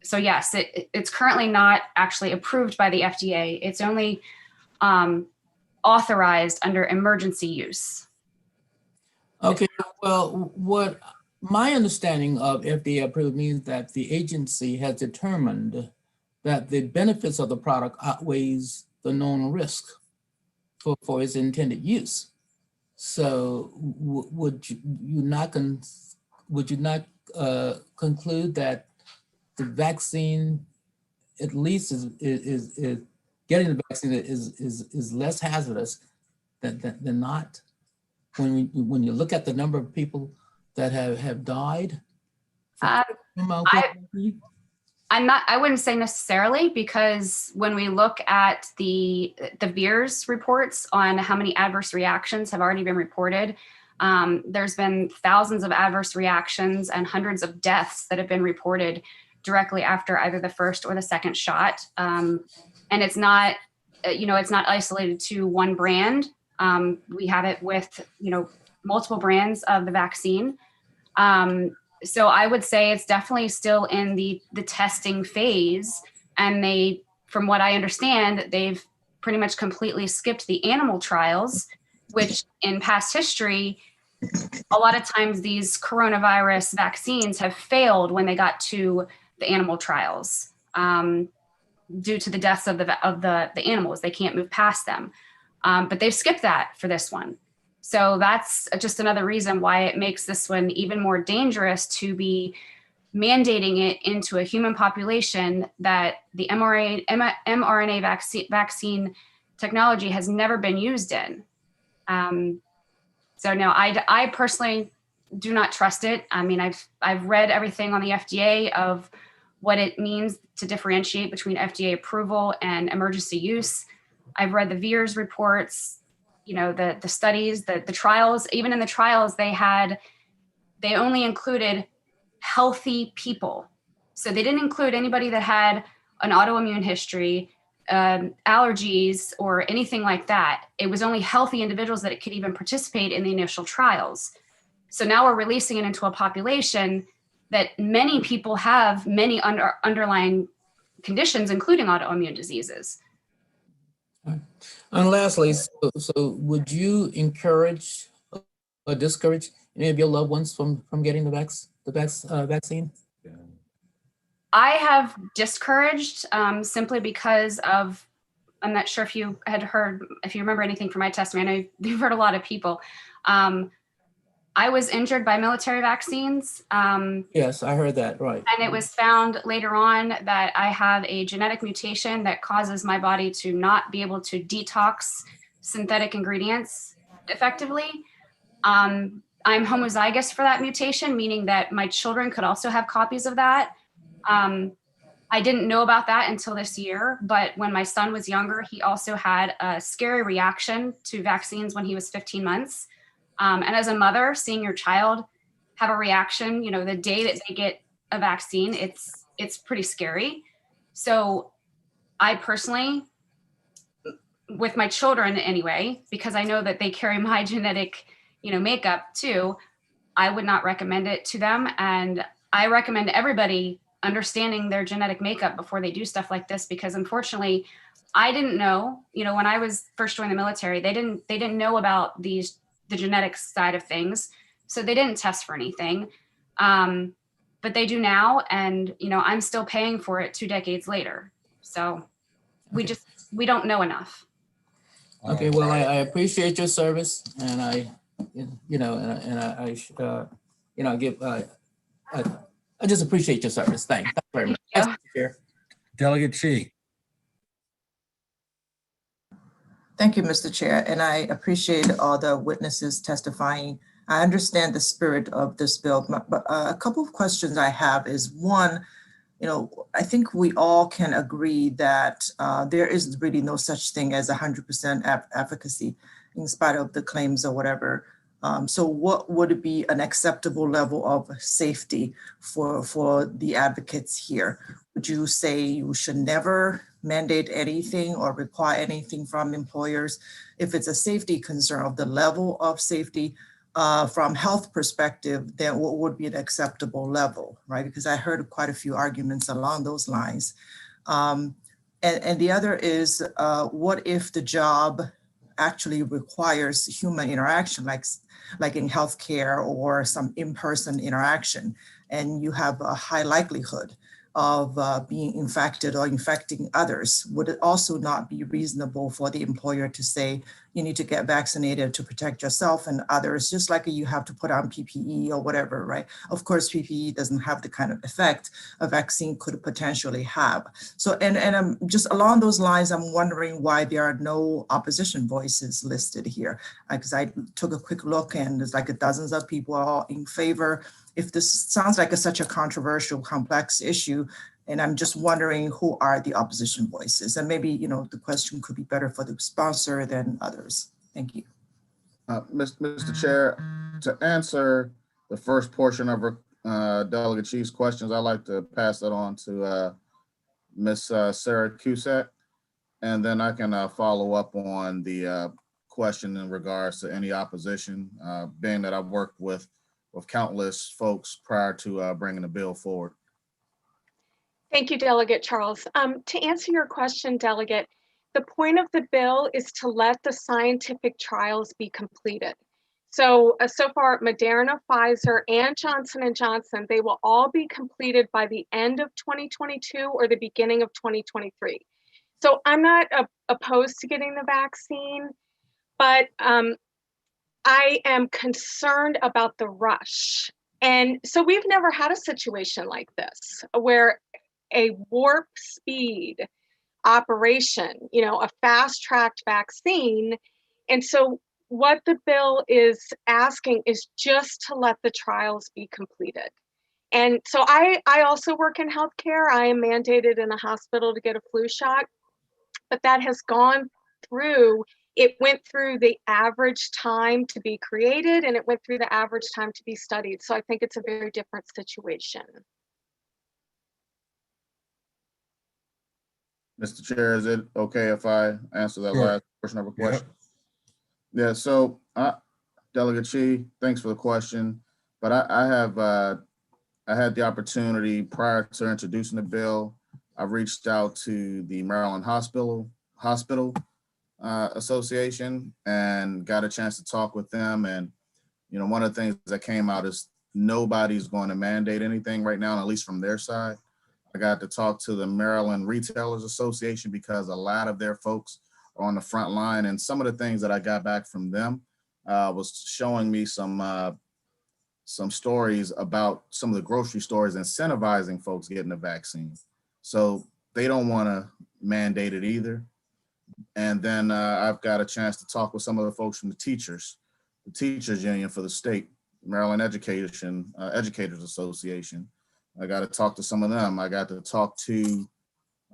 So yes, it's currently not actually approved by the FDA. It's only authorized under emergency use. Okay, well, what my understanding of FDA approved means that the agency has determined that the benefits of the product outweighs the known risk for its intended use. So would you not conclude that the vaccine, at least is getting the vaccine is less hazardous than not? When you look at the number of people that have died? I wouldn't say necessarily, because when we look at the VIIRS reports on how many adverse reactions have already been reported, there's been thousands of adverse reactions and hundreds of deaths that have been reported directly after either the first or the second shot. And it's not, it's not isolated to one brand. We have it with, multiple brands of the vaccine. So I would say it's definitely still in the testing phase. And from what I understand, they've pretty much completely skipped the animal trials, which in past history, a lot of times these coronavirus vaccines have failed when they got to the animal trials due to the deaths of the animals. They can't move past them. But they've skipped that for this one. So that's just another reason why it makes this one even more dangerous to be mandating it into a human population that the mRNA vaccine technology has never been used in. So no, I personally do not trust it. I mean, I've read everything on the FDA of what it means to differentiate between FDA approval and emergency use. I've read the VIIRS reports, the studies, the trials. Even in the trials, they only included healthy people. So they didn't include anybody that had an autoimmune history, allergies, or anything like that. It was only healthy individuals that it could even participate in the initial trials. So now we're releasing it into a population that many people have many underlying conditions, including autoimmune diseases. And lastly, so would you encourage or discourage any of your loved ones from getting the vaccine? I have discouraged simply because of, I'm not sure if you remember anything from my testimony. I know you've heard a lot of people. I was injured by military vaccines. Yes, I heard that, right. And it was found later on that I have a genetic mutation that causes my body to not be able to detox synthetic ingredients effectively. I'm homozygous for that mutation, meaning that my children could also have copies of that. I didn't know about that until this year, but when my son was younger, he also had a scary reaction to vaccines when he was 15 months. And as a mother, seeing your child have a reaction, the day that they get a vaccine, it's pretty scary. So I personally, with my children anyway, because I know that they carry my genetic makeup too, I would not recommend it to them. And I recommend everybody understanding their genetic makeup before they do stuff like this, because unfortunately, I didn't know, when I was first joined the military, they didn't know about the genetics side of things. So they didn't test for anything. But they do now. And, I'm still paying for it 2 decades later. So we don't know enough. Okay, well, I appreciate your service, and I just appreciate your service. Thanks very much. Thank you. Chair. Delegate Chi. Thank you, Mr. Chair, and I appreciate all the witnesses testifying. I understand the spirit of this bill, but a couple of questions I have is, one, I think we all can agree that there is really no such thing as 100% efficacy in spite of the claims or whatever. So what would be an acceptable level of safety for the advocates here? Would you say you should never mandate anything or require anything from employers? If it's a safety concern of the level of safety from health perspective, then what would be an acceptable level, right? Because I heard quite a few arguments along those lines. And the other is, what if the job actually requires human interaction, like in healthcare or some in-person interaction, and you have a high likelihood of being infected or infecting others? Would it also not be reasonable for the employer to say, you need to get vaccinated to protect yourself and others, just like you have to put on PPE or whatever, right? Of course, PPE doesn't have the kind of effect a vaccine could potentially have. So, and I'm just along those lines, I'm wondering why there are no opposition voices listed here. Because I took a quick look and there's like dozens of people all in favor. If this sounds like such a controversial, complex issue, and I'm just wondering who are the opposition voices? And maybe, the question could be better for the sponsor than others. Thank you. Mr. Chair, to answer the first portion of Delegate Chief's questions, I'd like to pass that on to Ms. Sarah Cusack, and then I can follow up on the question in regards to any opposition, being that I've worked with countless folks prior to bringing the bill forward. Thank you, Delegate Charles. To answer your question, Delegate, the point of the bill is to let the scientific trials be completed. So far, Moderna, Pfizer, and Johnson & Johnson, they will all be completed by the end of 2022 or the beginning of 2023. So I'm not opposed to getting the vaccine, but I am concerned about the rush. And so we've never had a situation like this where a warp speed operation, a fast-tracked vaccine. And so what the bill is asking is just to let the trials be completed. And so I also work in healthcare. I am mandated in a hospital to get a flu shot, but that has gone through, it went through the average time to be created, and it went through the average time to be studied. So I think it's a very different situation. Mr. Chair, is it okay if I answer that Sure. last portion of a question? Yeah, so Delegate Chi, thanks for the question. But I had the opportunity prior to introducing the bill, I reached out to the Maryland Hospital Association and got a chance to talk with them. And, one of the things that came out is nobody's going to mandate anything right now, at least from their side. I got to talk to the Maryland Retailers Association because a lot of their folks are on the front line. And some of the things that I got back from them was showing me some stories about some of the grocery stores incentivizing folks getting the vaccine. So they don't want to mandate it either. And then I've got a chance to talk with some of the folks from the teachers union for the state, Maryland Educators Association. I got to talk to some of them. I got to talk to,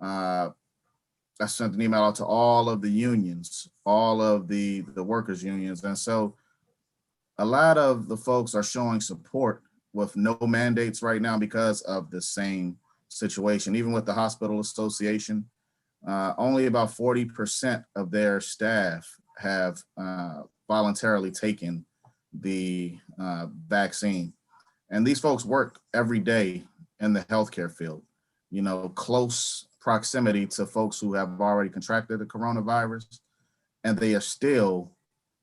I sent an email out to all of the unions, all of the workers unions. And so a lot of the folks are showing support with no mandates right now because of the same situation. Even with the Hospital Association, only about 40% of their staff have voluntarily taken the vaccine. And these folks work every day in the healthcare field, you know, close proximity to folks who have already contracted the coronavirus, and they are still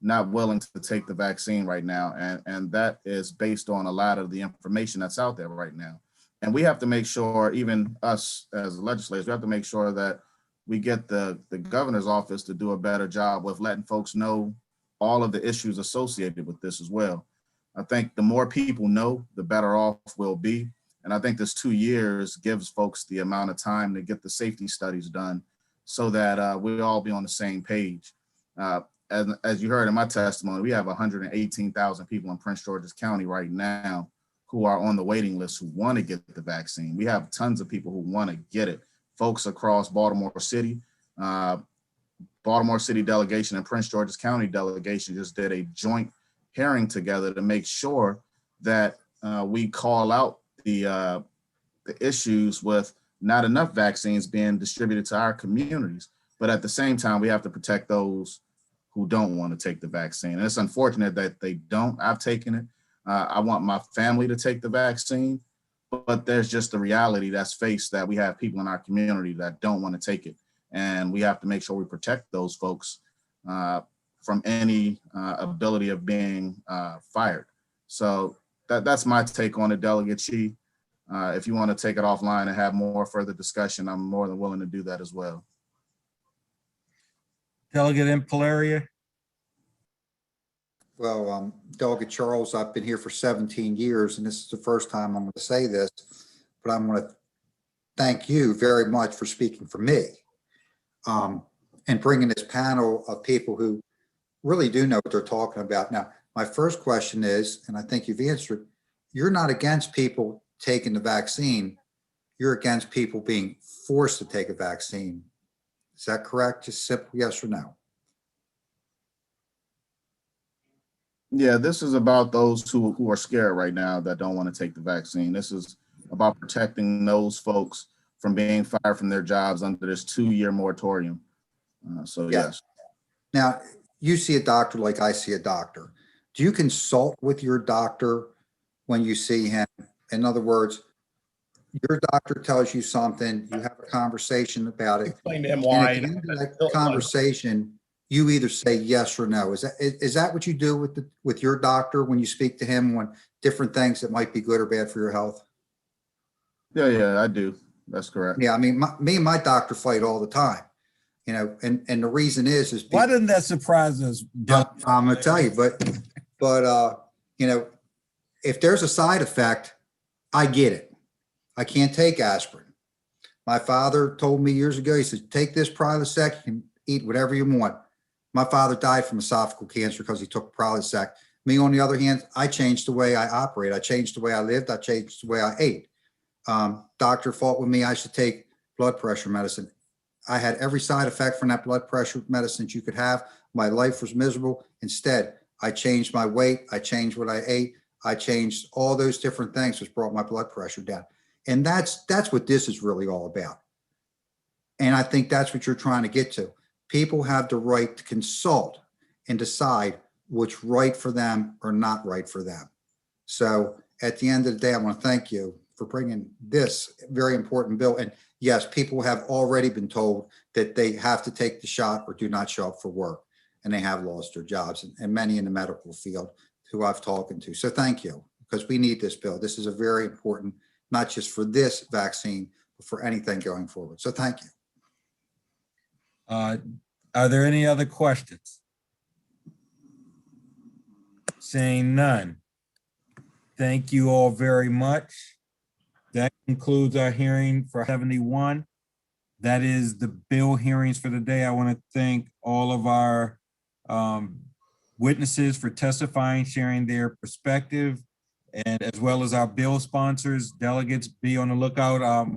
not willing to take the vaccine right now. And that is based on a lot of the information that's out there right now. And we have to make sure, even us as legislators, we have to make sure that we get the governor's office to do a better job with letting folks know all of the issues associated with this as well. I think the more people know, the better off we'll be. And I think this 2 years gives folks the amount of time to get the safety studies done so that we'll all be on the same page. As you heard in my testimony, we have 118,000 people in Prince George's County right now who are on the waiting list who want to get the vaccine. We have tons of people who want to get it. Folks across Baltimore City delegation and Prince George's County delegation just did a joint hearing together to make sure that we call out the issues with not enough vaccines being distributed to our communities. But at the same time, we have to protect those who don't want to take the vaccine. And it's unfortunate that they don't. I've taken it. I want my family to take the vaccine, but there's just the reality that's faced, that we have people in our community that don't want to take it. And we have to make sure we protect those folks from any ability of being fired. So that's my take on it, Delegate Chi. If you want to take it offline and have more further discussion, I'm more than willing to do that as well. Delegate Impalaria. Well, Delegate Charles, I've been here for 17 years, and this is the first time I'm going to say this, but I'm going to thank you very much for speaking for me and bringing this panel of people who really do know what they're talking about. Now, my first question is, and I think you've answered, you're not against people taking the vaccine. You're against people being forced to take a vaccine. Is that correct? Just simple yes or no? Yeah, this is about those who are scared right now that don't want to take the vaccine. This is about protecting those folks from being fired from their jobs under this 2-year moratorium. So yes. Now, you see a doctor like I see a doctor. Do you consult with your doctor when you see him? In other words, your doctor tells you something, you have a conversation about it. Explain to him why. And at the end of that conversation, you either say yes or no. Is that what you do with your doctor when you speak to him on different things that might be good or bad for your health? Yeah, I do. That's correct. Yeah, I mean, me and my doctor fight all the time, you know, and the reason is why doesn't that surprise us? I'm gonna tell you, but you know, if there's a side effect, I get it. I can't take aspirin. My father told me years ago, he said, take this Prilosec, you can eat whatever you want. My father died from esophageal cancer because he took Prilosec. Me, on the other hand, I changed the way I operate. I changed the way I lived. I changed the way I ate. Doctor fought with me. I should take blood pressure medicine. I had every side effect from that blood pressure medicine you could have. My life was miserable. Instead, I changed my weight. I changed what I ate. I changed all those different things, which brought my blood pressure down. And that's what this is really all about. And I think that's what you're trying to get to. People have the right to consult and decide what's right for them or not right for them. So at the end of the day, I want to thank you for bringing this very important bill. And yes, people have already been told that they have to take the shot or do not show up for work, and they have lost their jobs, and many in the medical field who I've talked to. So thank you, because we need this bill. This is a very important, not just for this vaccine, but for anything going forward. So thank you. Are there any other questions? Seeing none. Thank you all very much. That concludes our hearing for 71. That is the bill hearings for the day. I want to thank all of our witnesses for testifying, sharing their perspective, and as well as our bill sponsors. Delegates, be on the lookout.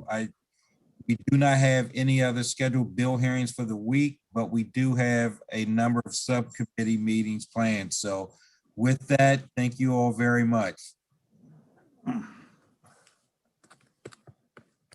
We do not have any other scheduled bill hearings for the week, but we do have a number of subcommittee meetings planned. So with that, thank you all very much.